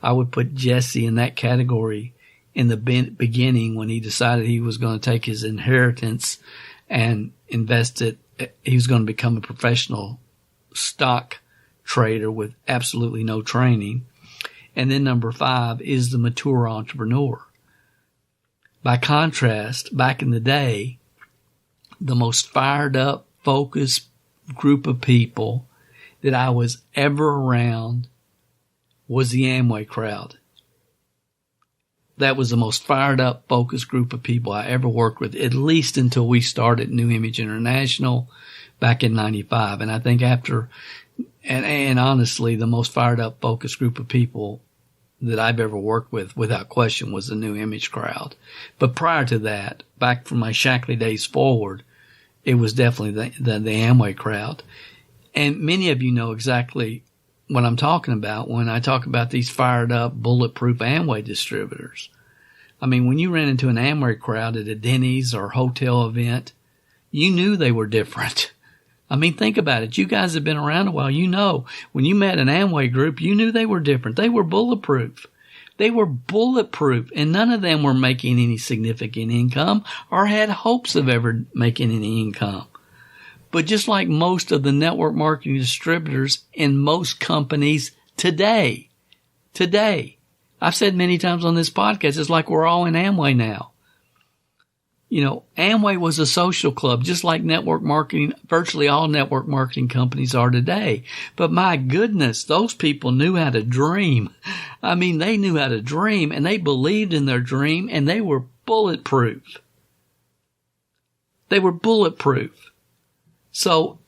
I would put Jesse in that category in the beginning when he decided he was going to take his inheritance and invest it. He was going to become a professional stock trader with absolutely no training. And then number 5 is the mature entrepreneur. By contrast, back in the day, the most fired up, focused group of people that I was ever around was the Amway crowd. That was the most fired up, focused group of people I ever worked with, at least until we started New Image International back in 95. And I think after, and honestly, the most fired up, focused group of people that I've ever worked with, without question, was the New Image crowd. But prior to that, back from my Shackley days forward, it was definitely the Amway crowd. And many of you know exactly what I'm talking about when I talk about these fired up, bulletproof Amway distributors. I mean, when you ran into an Amway crowd at a Denny's or hotel event, you knew they were different. I mean, think about it. You guys have been around a while. You know, when you met an Amway group, you knew they were different. They were bulletproof. They were bulletproof, and none of them were making any significant income or had hopes of ever making any income. But just like most of the network marketing distributors in most companies today, I've said many times on this podcast, it's like we're all in Amway now. You know, Amway was a social club, just like network marketing, virtually all network marketing companies are today. But my goodness, those people knew how to dream. I mean, they knew how to dream, and they believed in their dream, and they were bulletproof. They were bulletproof. So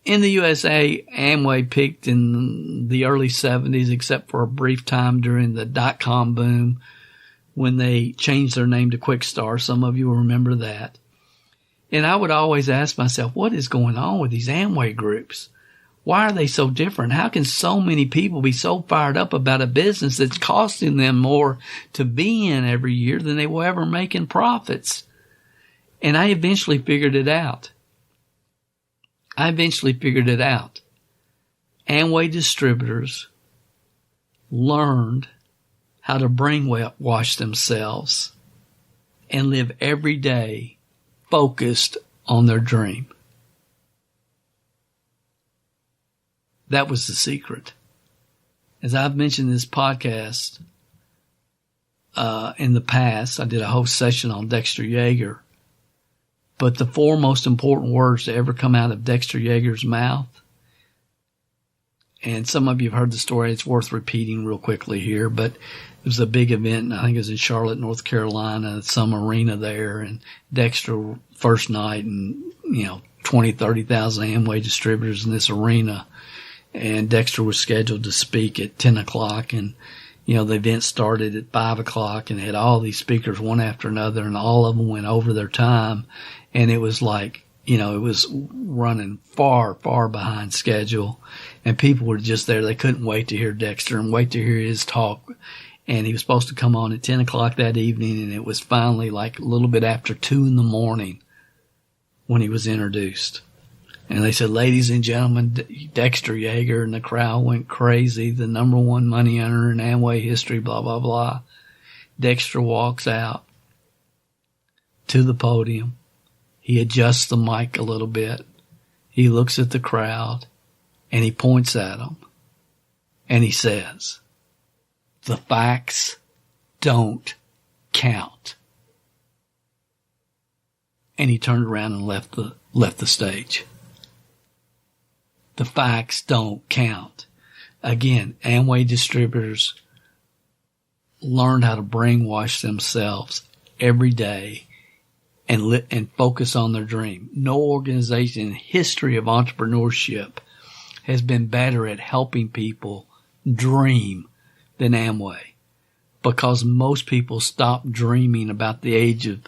in the USA, Amway peaked in the early 70s, except for a brief time during the dot-com boom, when they changed their name to Quickstar. Some of you will remember that. And I would always ask myself, what is going on with these Amway groups? Why are they so different? How can so many people be so fired up about a business that's costing them more to be in every year than they will ever make in profits? And I eventually figured it out. Amway distributors learned how to brainwash themselves and live every day focused on their dream. That was the secret. As I've mentioned in this podcast, in the past, I did a whole session on Dexter Yeager. But the 4 most important words to ever come out of Dexter Yeager's mouth, and some of you have heard the story, it's worth repeating real quickly here, but it was a big event, I think it was in Charlotte, North Carolina, some arena there, and Dexter, first night, and, 20, 30,000 Amway distributors in this arena, and Dexter was scheduled to speak at 10 o'clock, and, the event started at 5 o'clock, and they had all these speakers one after another, and all of them went over their time, and it was like, it was running far, far behind schedule, and people were just there. They couldn't wait to hear Dexter and wait to hear his talk. And he was supposed to come on at 10 o'clock that evening, and it was finally like a little bit after 2 in the morning when he was introduced. And they said, ladies and gentlemen, Dexter Yeager, and the crowd went crazy. The number 1 money earner in Amway history, blah, blah, blah. Dexter walks out to the podium. He adjusts the mic a little bit. He looks at the crowd, and he points at them, and he says, the facts don't count. And he turned around and left the stage. The facts don't count. Again, Amway distributors learned how to brainwash themselves every day and focus on their dream. No organization in the history of entrepreneurship has been better at helping people dream than Amway, because most people stop dreaming about the age of,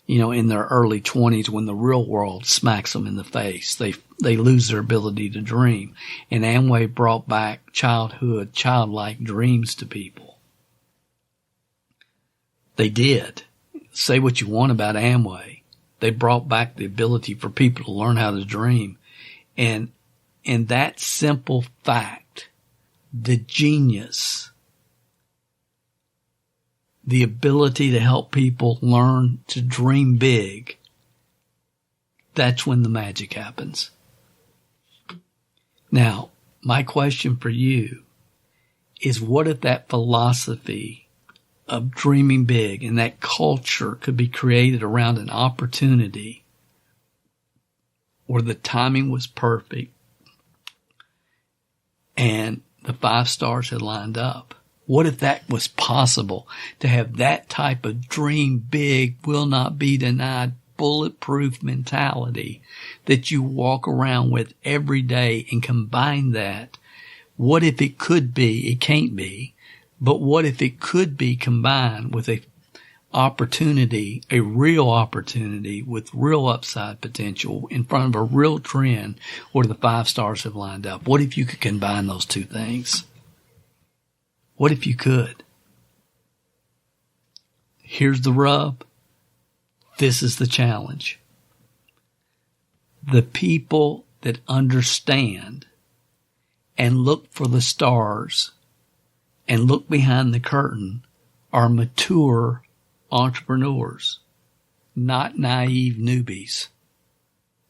in their early 20s, when the real world smacks them in the face. They lose their ability to dream. And Amway brought back childlike dreams to people. They did. Say what you want about Amway. They brought back the ability for people to learn how to dream. And that simple fact, the genius, the ability to help people learn to dream big, that's when the magic happens. Now, my question for you is, what if that philosophy of dreaming big and that culture could be created around an opportunity where the timing was perfect and the 5 stars had lined up? What if that was possible, to have that type of dream big, will not be denied, bulletproof mentality that you walk around with every day, and combine that? What if it could be? It can't be, but what if it could be combined with a opportunity, a real opportunity with real upside potential in front of a real trend where the 5 stars have lined up? What if you could combine those two things? What if you could? Here's the rub. This is the challenge. The people that understand and look for the stars and look behind the curtain are mature entrepreneurs, not naive newbies.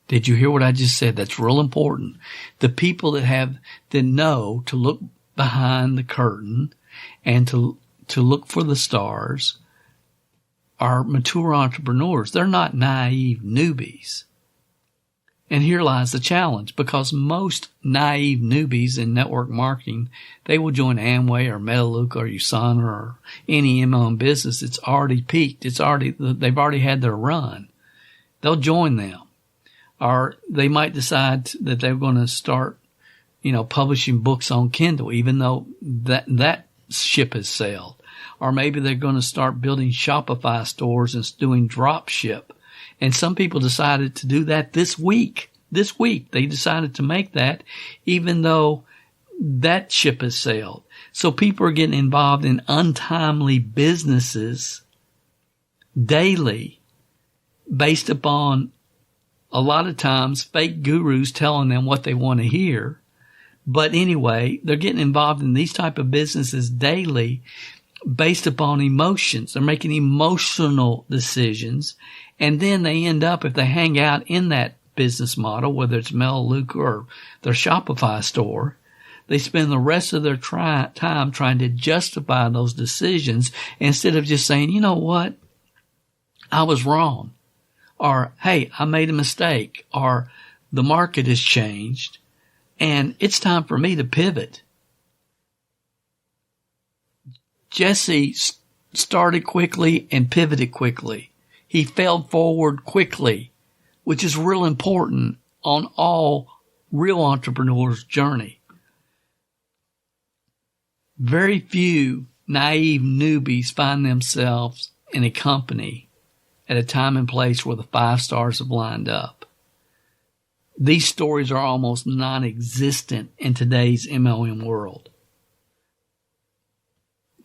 Did you hear what I just said? That's real important. The people that know to look behind the curtain and to look for the stars are mature entrepreneurs. They're not naive newbies. And here lies the challenge, because most naive newbies in network marketing, they will join Amway or Metalluca or USANA or any MLM business. It's already peaked. They've already had their run. They'll join them. Or they might decide that they're going to start publishing books on Kindle, even though that ship has sailed. Or maybe they're going to start building Shopify stores and doing drop ship. And some people decided to do that this week. This week, they decided to make that, even though that ship has sailed. So people are getting involved in untimely businesses daily, based upon a lot of times fake gurus telling them what they want to hear. But anyway, they're getting involved in these type of businesses daily based upon emotions. They're making emotional decisions. And then they end up, if they hang out in that business model, whether it's Metalluca or their Shopify store, they spend the rest of their time trying to justify those decisions instead of just saying, you know what, I was wrong. Or, hey, I made a mistake. Or the market has changed and it's time for me to pivot. Jesse started quickly and pivoted quickly. He failed forward quickly, which is real important on all real entrepreneurs' journey. Very few naive newbies find themselves in a company at a time and place where the 5 stars have lined up. These stories are almost non-existent in today's MLM world.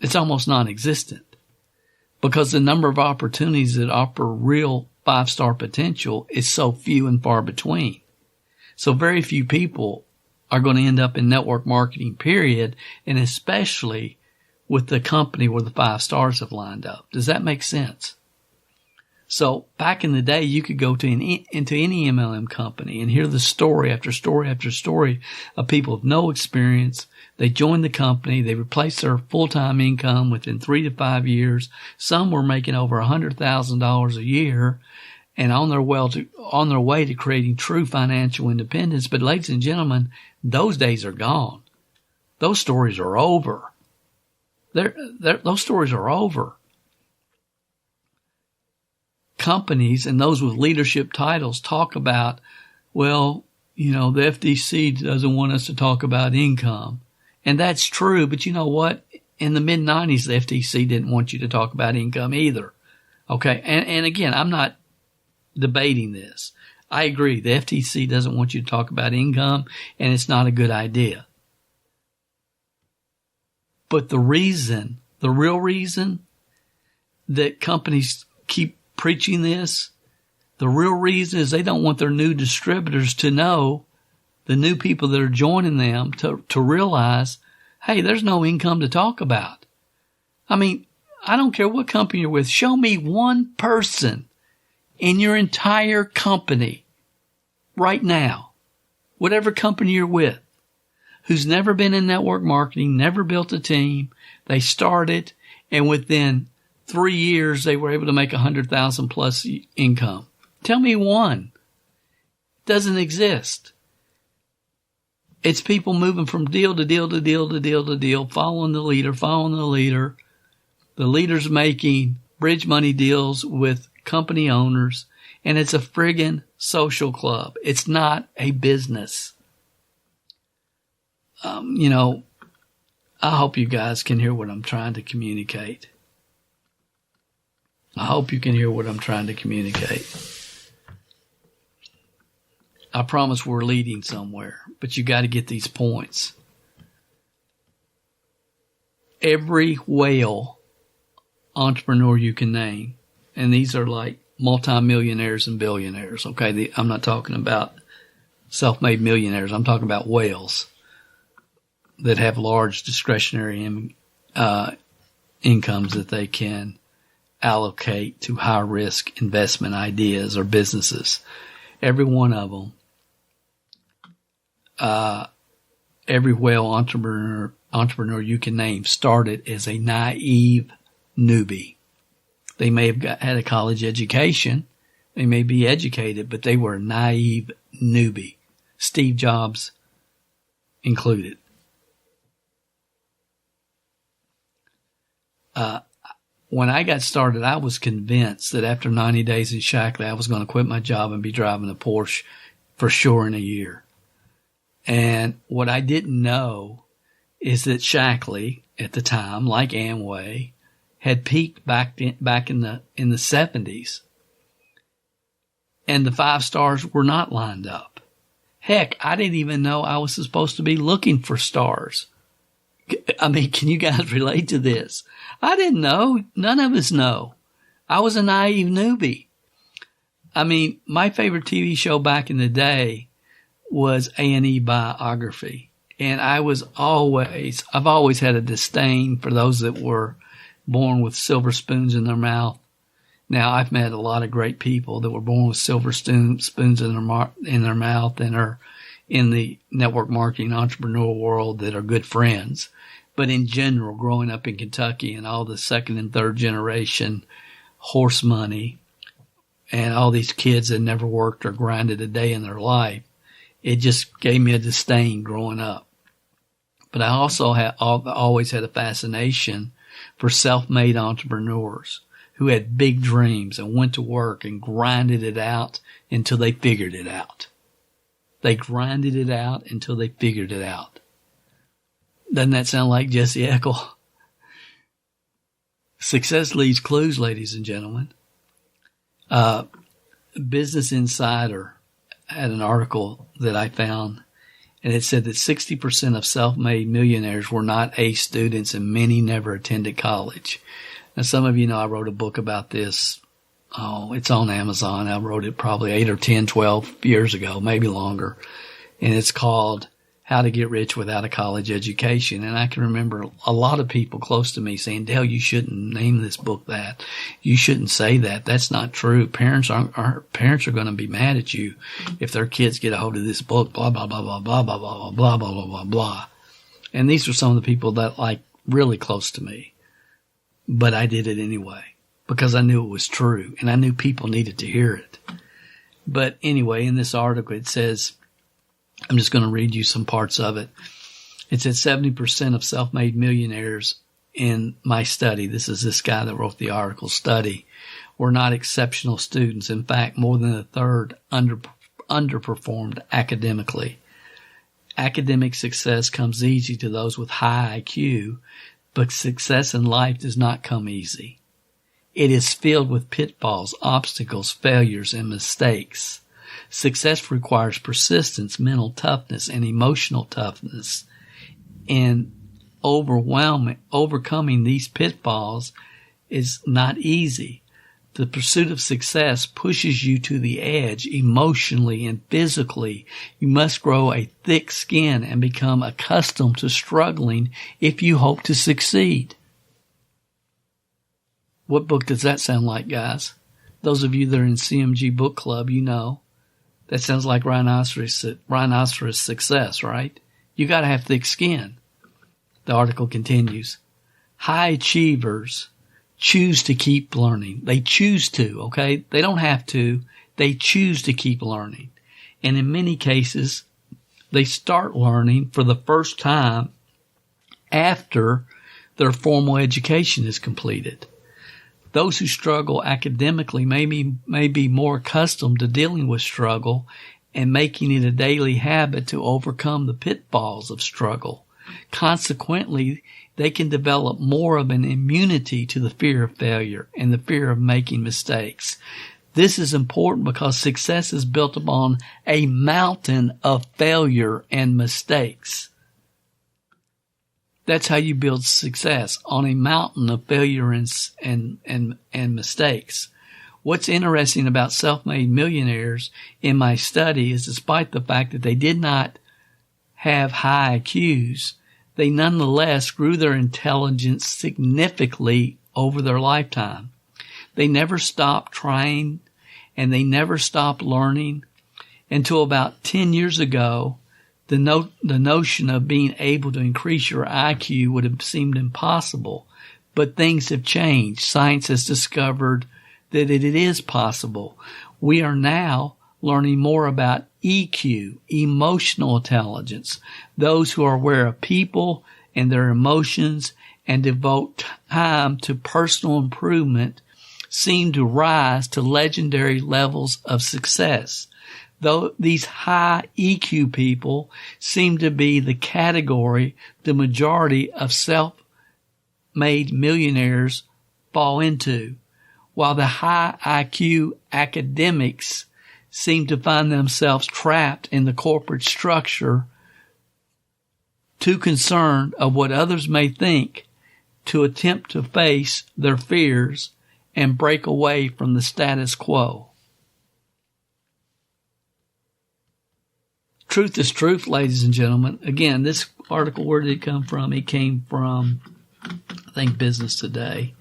It's almost non-existent because the number of opportunities that offer real 5-star potential is so few and far between. So very few people are going to end up in network marketing, period, and especially with the company where the 5 stars have lined up. Does that make sense? So back in the day, you could go into any MLM company and hear the story after story after story of people with no experience. They joined the company. They replaced their full-time income within 3 to 5 years. Some were making over $100,000 a year and on their way to creating true financial independence. But ladies and gentlemen, those days are gone. Those stories are over. Those stories are over. Companies and those with leadership titles talk about, well, the FTC doesn't want us to talk about income. And that's true, but you know what? In the mid-90s, the FTC didn't want you to talk about income either. Okay, and again, I'm not debating this. I agree, the FTC doesn't want you to talk about income, and it's not a good idea. But the real reason that companies keep preaching this, the real reason is they don't want their new distributors to know, the new people that are joining them, to realize, hey, there's no income to talk about. I mean, I don't care what company you're with. Show me one person in your entire company right now, whatever company you're with, who's never been in network marketing, never built a team. They started, and within 3 years, they were able to make 100,000 plus income. Tell me one. Doesn't exist. It's people moving from deal to deal to deal to deal to deal, following the leader. The leader's making bridge money deals with company owners, and it's a friggin' social club. It's not a business. I hope you guys can hear what I'm trying to communicate. I hope you can hear what I'm trying to communicate. I promise we're leading somewhere, but you got to get these points. Every whale entrepreneur you can name, and these are like multimillionaires and billionaires, okay? I'm not talking about self-made millionaires. I'm talking about whales that have large discretionary incomes that they can allocate to high-risk investment ideas or businesses. Every one of them, every whale entrepreneur you can name started as a naive newbie. They may have had a college education. They may be educated, but they were a naive newbie. Steve Jobs included. When I got started, I was convinced that after 90 days in Shackley, I was going to quit my job and be driving a Porsche for sure in a year. And what I didn't know is that Shackley, at the time, like Amway, had peaked back in the 70s. And the 5 stars were not lined up. Heck, I didn't even know I was supposed to be looking for stars. I mean, can you guys relate to this? I didn't know. None of us know. I was a naive newbie. I mean, my favorite TV show back in the day was A&E Biography. And I've always had a disdain for those that were born with silver spoons in their mouth. Now, I've met a lot of great people that were born with silver spoons in their mouth and are in the network marketing entrepreneurial world that are good friends. But in general, growing up in Kentucky and all the second and third generation horse money and all these kids that never worked or grinded a day in their life, it just gave me a disdain growing up. But I also always had a fascination for self-made entrepreneurs who had big dreams and went to work and grinded it out until they figured it out. They grinded it out until they figured it out. Doesn't that sound like Jessie Eckel? Success leaves clues, ladies and gentlemen. Business Insider had an article that I found, and it said that 60% of self-made millionaires were not A students and many never attended college. Now, some of you know I wrote a book about this. Oh, it's on Amazon. I wrote it probably 8 or 10, 12 years ago, maybe longer. And it's called How to Get Rich Without a College Education. And I can remember a lot of people close to me saying, Dale, you shouldn't name this book that. You shouldn't say that. That's not true. Parents are going to be mad at you if their kids get a hold of this book, blah, blah, blah, blah, blah, blah, blah, blah, blah, blah, blah, blah. And these are some of the people that like really close to me. But I did it anyway because I knew it was true and I knew people needed to hear it. But anyway, in this article, it says, I'm just going to read you some parts of it. It said 70% of self-made millionaires in my study, this is this guy that wrote the article, study, were not exceptional students. In fact, more than a third underperformed academically. Academic success comes easy to those with high IQ, but success in life does not come easy. It is filled with pitfalls, obstacles, failures, and mistakes. Success requires persistence, mental toughness, and emotional toughness. And overcoming these pitfalls is not easy. The pursuit of success pushes you to the edge emotionally and physically. You must grow a thick skin and become accustomed to struggling if you hope to succeed. What book does that sound like, guys? Those of you that are in CMG Book Club, you know. That sounds like rhinoceros success, right? You got to have thick skin. The article continues. High achievers choose to keep learning. They choose to, okay? They don't have to. They choose to keep learning. And in many cases, they start learning for the first time after their formal education is completed. Those who struggle academically may be more accustomed to dealing with struggle and making it a daily habit to overcome the pitfalls of struggle. Consequently, they can develop more of an immunity to the fear of failure and the fear of making mistakes. This is important because success is built upon a mountain of failure and mistakes. That's how you build success, on a mountain of failure and mistakes. What's interesting about self-made millionaires in my study is despite the fact that they did not have high IQs, they nonetheless grew their intelligence significantly over their lifetime. They never stopped trying and they never stopped learning until about 10 years ago. The notion of being able to increase your IQ would have seemed impossible, but things have changed. Science has discovered that it is possible. We are now learning more about EQ, emotional intelligence, those who are aware of people and their emotions and devote time to personal improvement seem to rise to legendary levels of success. Though these high EQ people seem to be the category the majority of self-made millionaires fall into, while the high IQ academics seem to find themselves trapped in the corporate structure, too concerned of what others may think to attempt to face their fears and break away from the status quo. Truth is truth, ladies and gentlemen. Again, this article, where did it come from? It came from, I think, Business Today.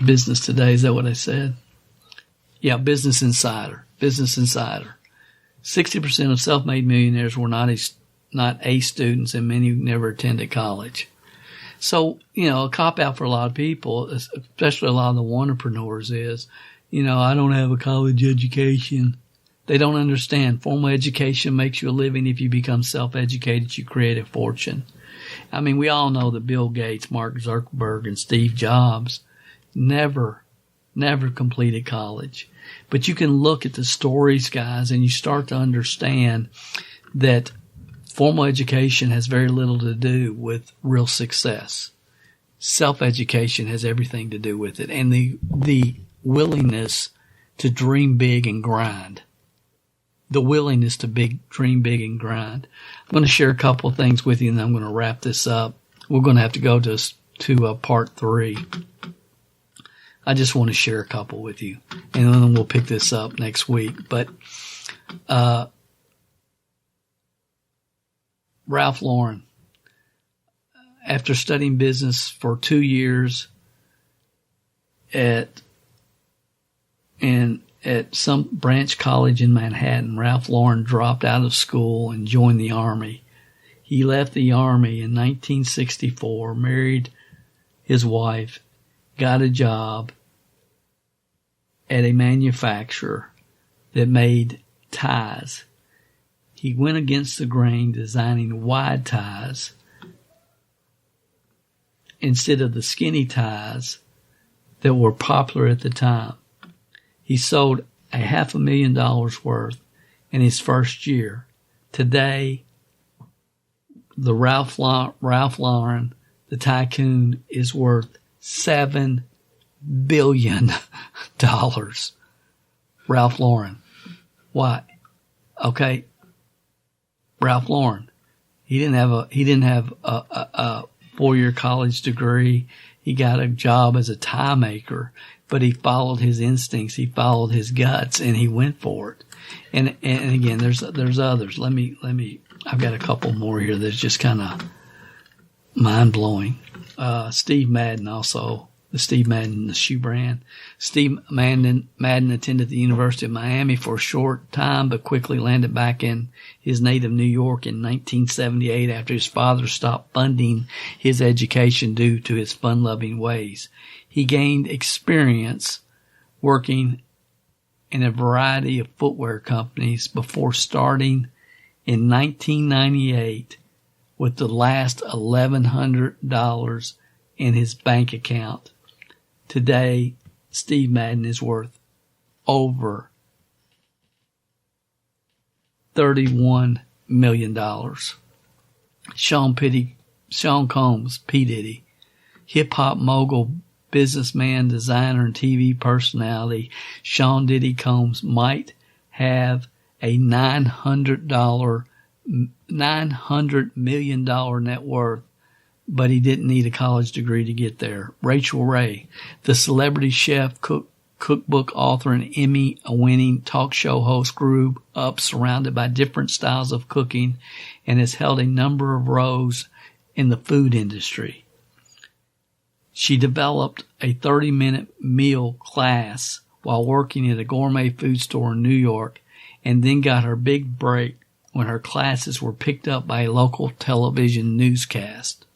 Business Today, is that what I said? Yeah, Business Insider. Business Insider. 60% of self-made millionaires were not A students, and many never attended college. So, a cop-out for a lot of people, especially a lot of the entrepreneurs, is, I don't have a college education. They don't understand. Formal education makes you a living. If you become self-educated, you create a fortune. I mean, we all know that Bill Gates, Mark Zuckerberg, and Steve Jobs never completed college. But you can look at the stories, guys, and you start to understand that formal education has very little to do with real success. Self-education has everything to do with it, and the willingness to dream big and grind. The willingness to dream big and grind. I'm going to share a couple of things with you, and then I'm going to wrap this up. We're going to have to go to part 3. I just want to share a couple with you, and then we'll pick this up next week. But Ralph Lauren, after studying business for 2 years at some branch college in Manhattan, Ralph Lauren dropped out of school and joined the Army. He left the Army in 1964, married his wife, got a job at a manufacturer that made ties. He went against the grain, designing wide ties instead of the skinny ties that were popular at the time. He sold $500,000 worth in his first year. Today, the Ralph Lauren, the tycoon, is worth $7 billion. Ralph Lauren. Why? Okay. Ralph Lauren. He didn't have a 4-year college degree. He got a job as a tie maker, but he followed his instincts. He followed his guts, and he went for it. And again, there's others. Let me. I've got a couple more here that's just kind of mind blowing. Steve Madden also. The Steve Madden, the shoe brand. Steve Madden attended the University of Miami for a short time, but quickly landed back in his native New York in 1978 after his father stopped funding his education due to his fun-loving ways. He gained experience working in a variety of footwear companies before starting in 1998 with the last $1,100 in his bank account. Today, Steve Madden is worth over $31 million. Sean Combs, P. Diddy, hip-hop mogul, businessman, designer, and TV personality, Sean Diddy Combs might have a $900 million net worth, but he didn't need a college degree to get there. Rachel Ray, the celebrity chef, cookbook author, and Emmy-winning talk show host, grew up surrounded by different styles of cooking and has held a number of roles in the food industry. She developed a 30-minute meal class while working at a gourmet food store in New York, and then got her big break when her classes were picked up by a local television newscast.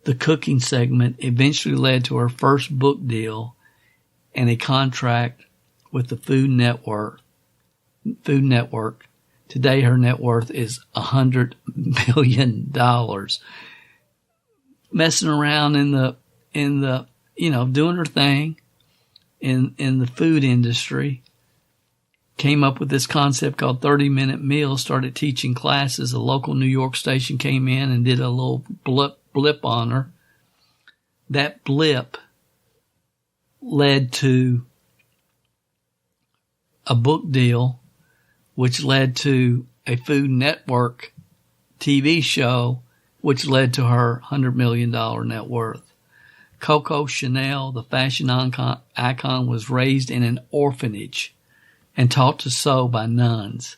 The cooking segment eventually led to her first book deal and a contract with the Food Network. Today her net worth is $100 million. Messing around in the doing her thing in the food industry. Came up with this concept called 30-minute meals, started teaching classes. A local New York station came in and did a little blip on her. That blip led to a book deal, which led to a Food Network TV show, which led to her $100 million net worth. Coco Chanel, the fashion icon, was raised in an orphanage and taught to sew by nuns.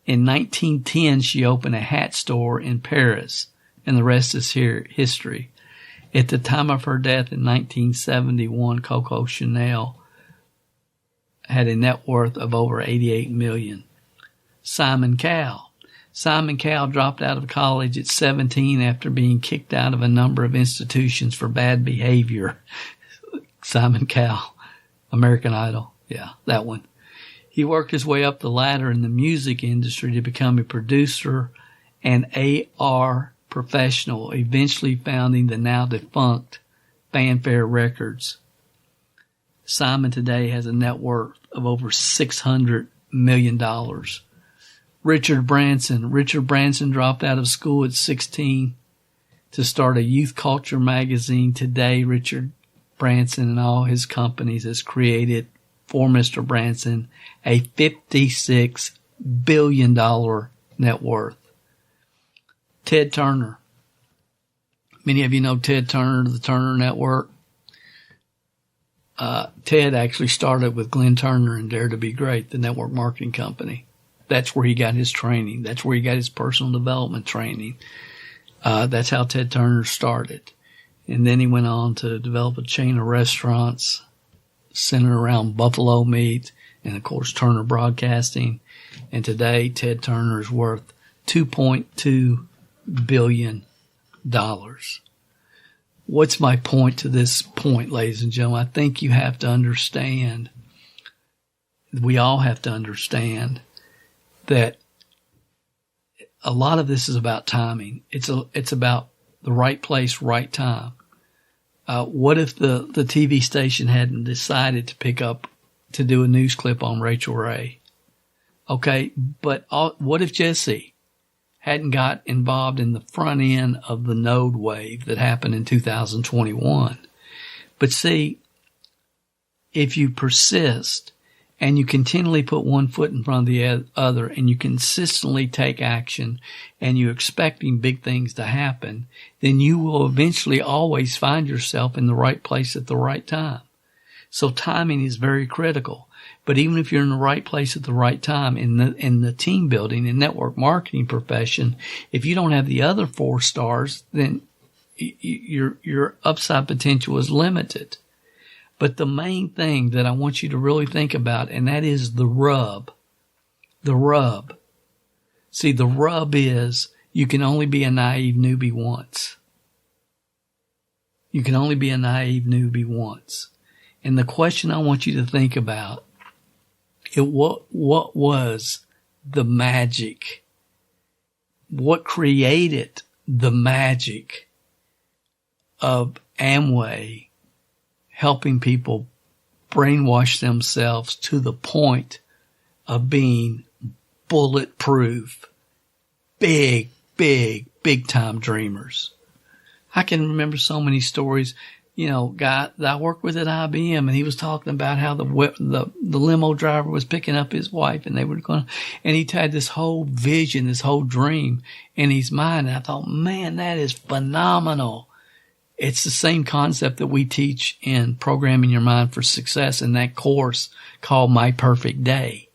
In 1910, she opened a hat store in Paris, and the rest is history. At the time of her death in 1971, Coco Chanel had a net worth of over $88 million. Simon Cowell. Simon Cowell dropped out of college at 17 after being kicked out of a number of institutions for bad behavior. Simon Cowell, American Idol. Yeah, that one. He worked his way up the ladder in the music industry to become a producer and AR professional, eventually founding the now defunct Fanfare Records. Simon today has a net worth of over $600 million. Richard Branson. Richard Branson dropped out of school at 16 to start a youth culture magazine. Today, Richard Branson and all his companies has created for Mr. Branson a $56 billion net worth. Ted Turner. Many of you know Ted Turner, the Turner Network. Ted actually started with Glenn Turner and Dare to Be Great, the network marketing company. That's where he got his training. That's where he got his personal development training. That's how Ted Turner started. And then he went on to develop a chain of restaurants centered around buffalo meat and, of course, Turner Broadcasting. And today, Ted Turner is worth $2.2 billion. What's my point to this point, ladies and gentlemen? I think you have to understand, we all have to understand that a lot of this is about timing. It's about the right place, right time. What if the TV station hadn't decided to pick up to do a news clip on Rachel Ray. Okay, but what if Jessie hadn't got involved in the front end of the node wave that happened in 2021? But see, if you persist and you continually put one foot in front of the other and you consistently take action and you're expecting big things to happen, then you will eventually always find yourself in the right place at the right time. So timing is very critical. But even if you're in the right place at the right time in the team building and network marketing profession, if you don't have the other 4 stars, then your upside potential is limited. But the main thing that I want you to really think about, and that is the rub. The rub. See, the rub is you can only be a naive newbie once. You can only be a naive newbie once. And the question I want you to think about, what was the magic? What created the magic of Amway helping people brainwash themselves to the point of being bulletproof, big time dreamers? I can remember so many stories. Guy that I worked with at IBM, and he was talking about how the limo driver was picking up his wife, and they were going, and he had this whole vision, this whole dream in his mind. And I thought, man, that is phenomenal. It's the same concept that we teach in Programming Your Mind for Success in that course called My Perfect Day.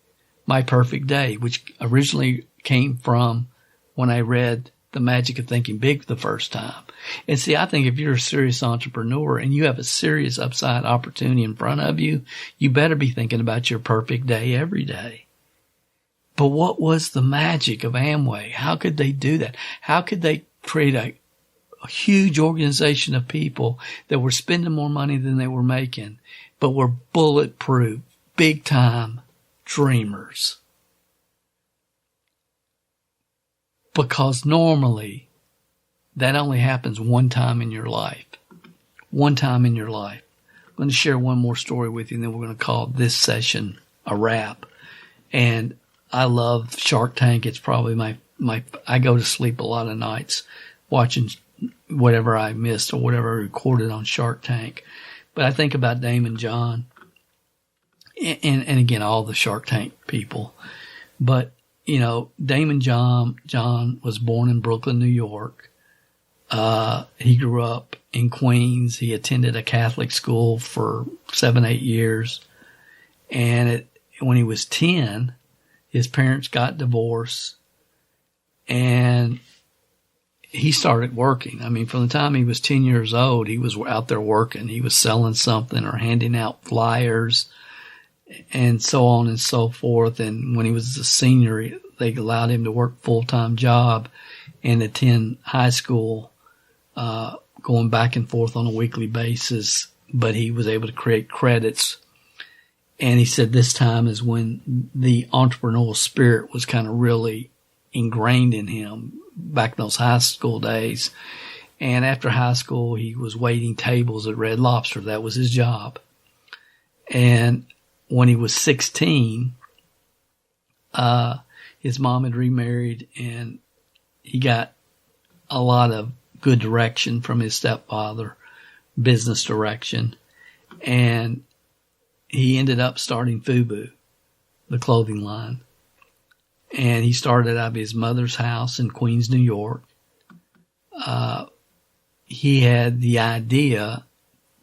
My Perfect Day, which originally came from when I read The Magic of Thinking Big the first time. And see, I think if you're a serious entrepreneur and you have a serious upside opportunity in front of you, you better be thinking about your perfect day every day. But what was the magic of Amway? How could they do that? How could they create a huge organization of people that were spending more money than they were making, but were bulletproof, big time dreamers? Because normally that only happens one time in your life. One time in your life. I'm going to share one more story with you, and then we're going to call this session a wrap. And I love Shark Tank. It's probably I go to sleep a lot of nights watching whatever I missed or whatever I recorded on Shark Tank. But I think about Damon John and again, all the Shark Tank people. But, Damon John was born in Brooklyn, New York. He grew up in Queens. He attended a Catholic school for 7-8 years. And when he was 10, his parents got divorced and he started working. I mean, from the time he was 10 years old, he was out there working. He was selling something or handing out flyers and so on and so forth. And when he was a senior, they allowed him to work full-time job and attend high school, going back and forth on a weekly basis, but he was able to create credits. And he said this time is when the entrepreneurial spirit was kind of really ingrained in him back in those high school days. And after high school, he was waiting tables at Red Lobster. That was his job. And when he was 16, his mom had remarried and he got a lot of good direction from his stepfather, business direction. And he ended up starting FUBU, the clothing line. And he started out of his mother's house in Queens, New York. He had the idea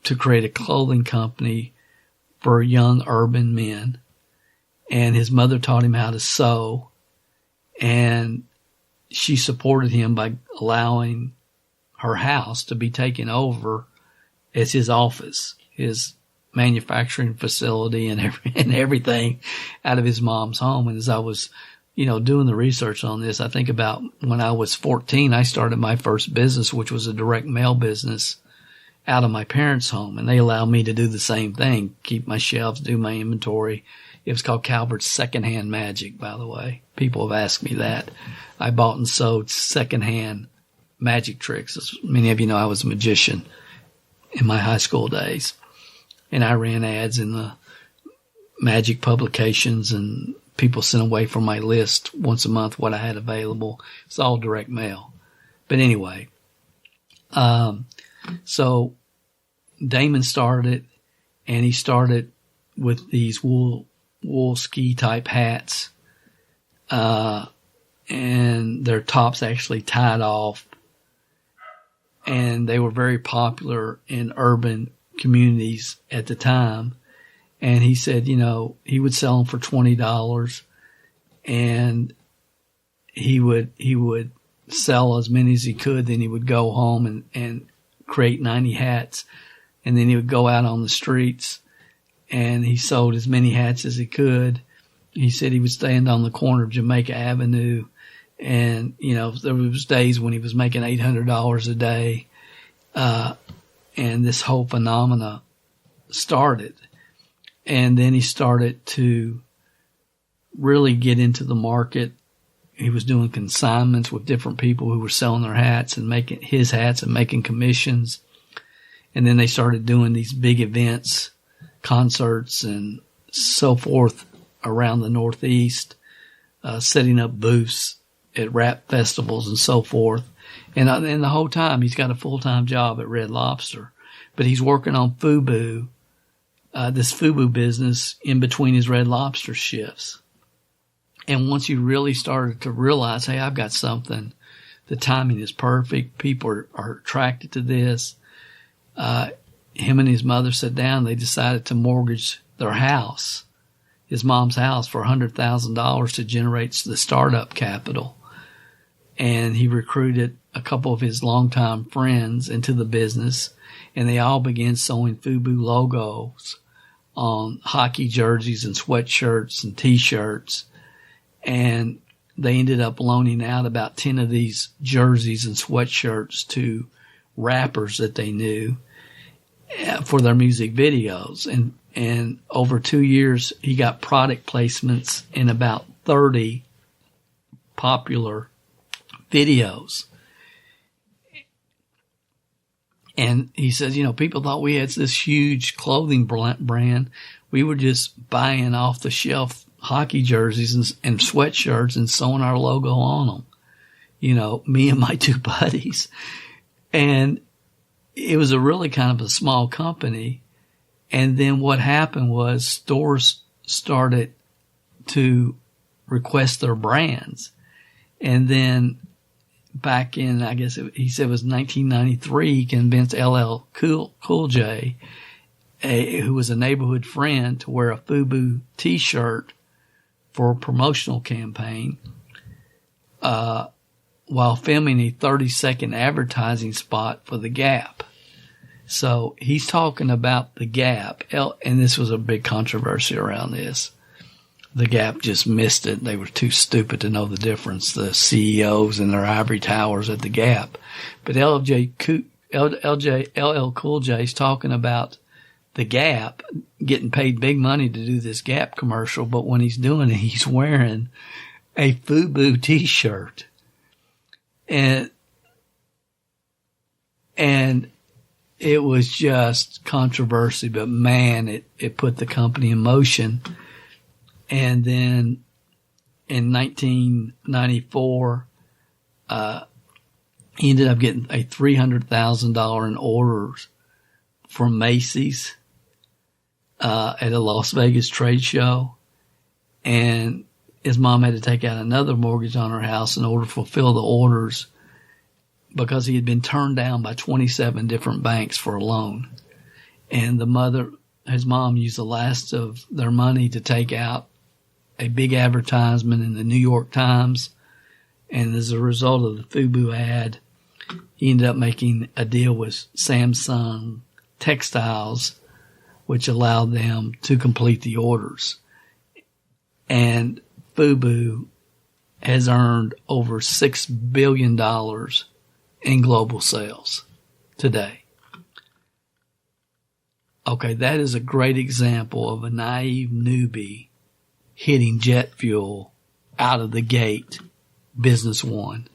to create a clothing company for young urban men. And his mother taught him how to sew. And she supported him by allowing her house to be taken over as his office, his manufacturing facility and everything out of his mom's home. And as I was, doing the research on this, I think about when I was 14, I started my first business, which was a direct mail business out of my parents' home. And they allowed me to do the same thing, keep my shelves, do my inventory. It was called Calvert's Secondhand Magic, by the way. People have asked me that. I bought and sold secondhand magic tricks. As many of you know, I was a magician in my high school days. And I ran ads in the Magic Publications, and people sent away from my list once a month what I had available. It's all direct mail. But anyway, so Damon started, and he started with these wool ski type hats, and their tops actually tied off, and they were very popular in urban communities at the time. And he said, he would sell them for $20, and he would sell as many as he could. Then he would go home and create 90 hats, and then he would go out on the streets, and he sold as many hats as he could. He said he would stand on the corner of Jamaica Avenue, and there was days when he was making $800 a day, and this whole phenomena started. And then he started to really get into the market. He was doing consignments with different people who were selling their hats and making his hats and making commissions. And then they started doing these big events, concerts and so forth around the Northeast, setting up booths at rap festivals and so forth. And the whole time he's got a full-time job at Red Lobster, but he's working on FUBU, this FUBU business in between his Red Lobster shifts. And once you really started to realize, hey, I've got something, the timing is perfect, people are attracted to this. Him and his mother sat down, they decided to mortgage their house, his mom's house, for $100,000 to generate the startup capital. And he recruited a couple of his longtime friends into the business, and they all began sewing FUBU logos on hockey jerseys and sweatshirts and T-shirts. And they ended up loaning out about 10 of these jerseys and sweatshirts to rappers that they knew for their music videos. And over 2 years, he got product placements in about 30 popular videos. And he says, people thought we had this huge clothing brand. We were just buying off the shelf hockey jerseys and sweatshirts and sewing our logo on them. Me and my two buddies. And it was a really kind of a small company. And then what happened was stores started to request their brands. And then back in, I guess he said it was 1993, he convinced LL Cool J, who was a neighborhood friend, to wear a FUBU T-shirt for a promotional campaign, while filming a 30-second advertising spot for the Gap. So he's talking about the Gap, and this was a big controversy around this. The Gap just missed it. They were too stupid to know the difference, the CEOs and their ivory towers at the Gap. But LL Cool J is talking about the Gap getting paid big money to do this Gap commercial, but when he's doing it, he's wearing a FUBU T-shirt. And it was just controversy, but man, it put the company in motion. And then in 1994, he ended up getting a $300,000 in orders from Macy's at a Las Vegas trade show. And his mom had to take out another mortgage on her house in order to fulfill the orders because he had been turned down by 27 different banks for a loan. And his mom used the last of their money to take out a big advertisement in the New York Times. And as a result of the FUBU ad, he ended up making a deal with Samsung Textiles, which allowed them to complete the orders. And FUBU has earned over $6 billion in global sales today. Okay, that is a great example of a naive newbie hitting jet fuel out of the gate, business one.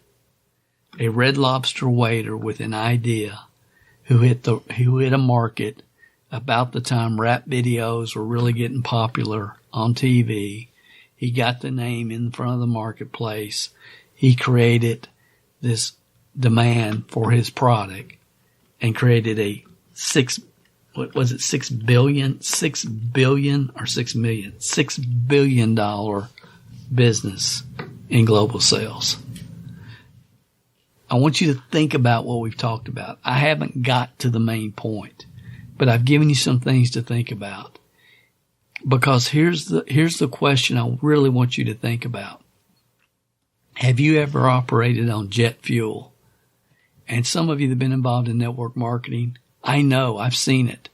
A Red Lobster waiter with an idea who hit a market about the time rap videos were really getting popular on TV. He got the name in front of the marketplace. He created this demand for his product and created a $6 billion business in global sales. I want you to think about what we've talked about. I haven't got to the main point, but I've given you some things to think about. Because here's the question I really want you to think about. Have you ever operated on jet fuel? And some of you that have been involved in network marketing, I know, I've seen it.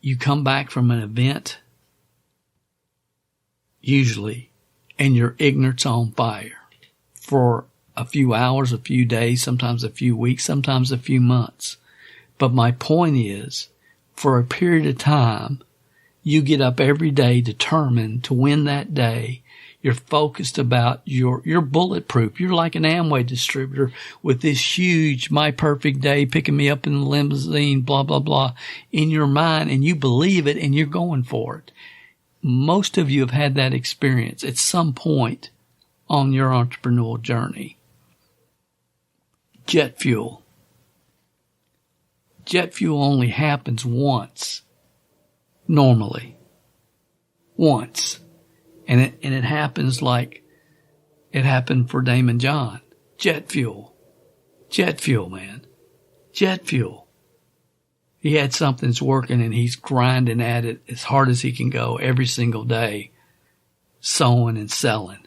You come back from an event, usually, and your ignorance on fire for a few hours, a few days, sometimes a few weeks, sometimes a few months. But my point is, for a period of time, you get up every day determined to win that day. You're focused about you're bulletproof. You're like an Amway distributor with this huge My Perfect Day, picking me up in the limousine, blah, blah, blah, in your mind, and you believe it and you're going for it. Most of you have had that experience at some point on your entrepreneurial journey. Jet fuel. Jet fuel only happens once, normally. Once. And it happens like it happened for Damon John. Jet fuel. Jet fuel, man. Jet fuel. He had something that's working and he's grinding at it as hard as he can go every single day, sewing and selling.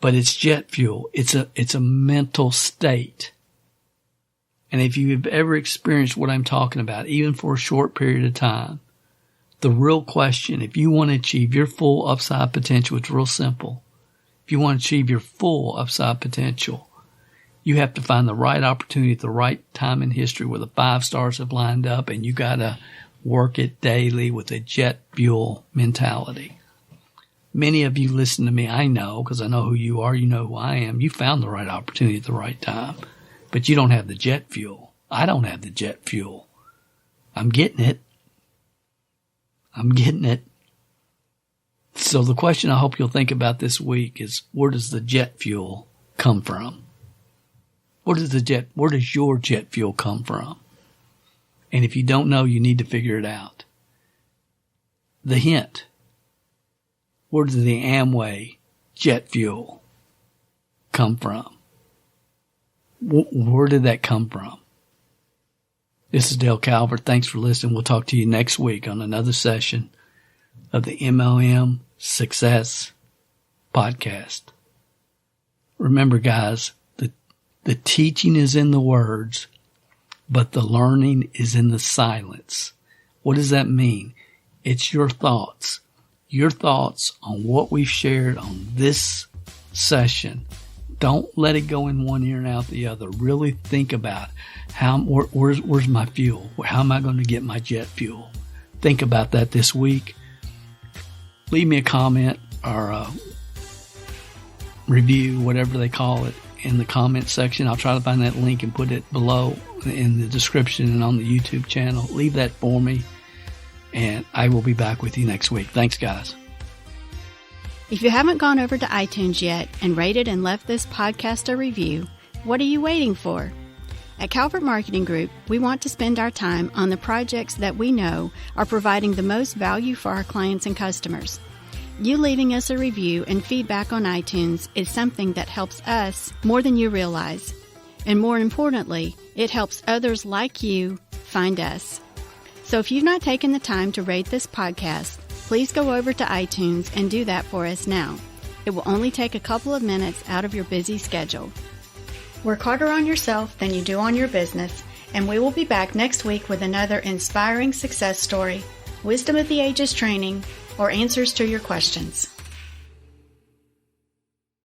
But it's jet fuel. It's a mental state. And if you've ever experienced what I'm talking about, even for a short period of time, the real question, if you want to achieve your full upside potential, it's real simple. If you want to achieve your full upside potential, you have to find the right opportunity at the right time in history where the 5 stars have lined up, and you got to work it daily with a jet fuel mentality. Many of you listen to me, I know, because I know who you are, you know who I am. You found the right opportunity at the right time, but you don't have the jet fuel. I don't have the jet fuel. I'm getting it. So the question I hope you'll think about this week is, where does the jet fuel come from? Where does your jet fuel come from? And if you don't know, you need to figure it out. The hint. Where does the Amway jet fuel come from? Where did that come from? This is Dale Calvert. Thanks for listening. We'll talk to you next week on another session of the MLM Success Podcast. Remember, guys, the teaching is in the words, but the learning is in the silence. What does that mean? It's your thoughts. Your thoughts on what we've shared on this session. Don't let it go in one ear and out the other. Really think about where's my fuel? How am I going to get my jet fuel? Think about that this week. Leave me a comment or a review, whatever they call it, in the comment section. I'll try to find that link and put it below in the description and on the YouTube channel. Leave that for me, and I will be back with you next week. Thanks, guys. If you haven't gone over to iTunes yet and rated and left this podcast a review, what are you waiting for? At Calvert Marketing Group, we want to spend our time on the projects that we know are providing the most value for our clients and customers. You leaving us a review and feedback on iTunes is something that helps us more than you realize. And more importantly, it helps others like you find us. So if you've not taken the time to rate this podcast, please go over to iTunes and do that for us now. It will only take a couple of minutes out of your busy schedule. Work harder on yourself than you do on your business, and we will be back next week with another inspiring success story, wisdom of the ages training, or answers to your questions.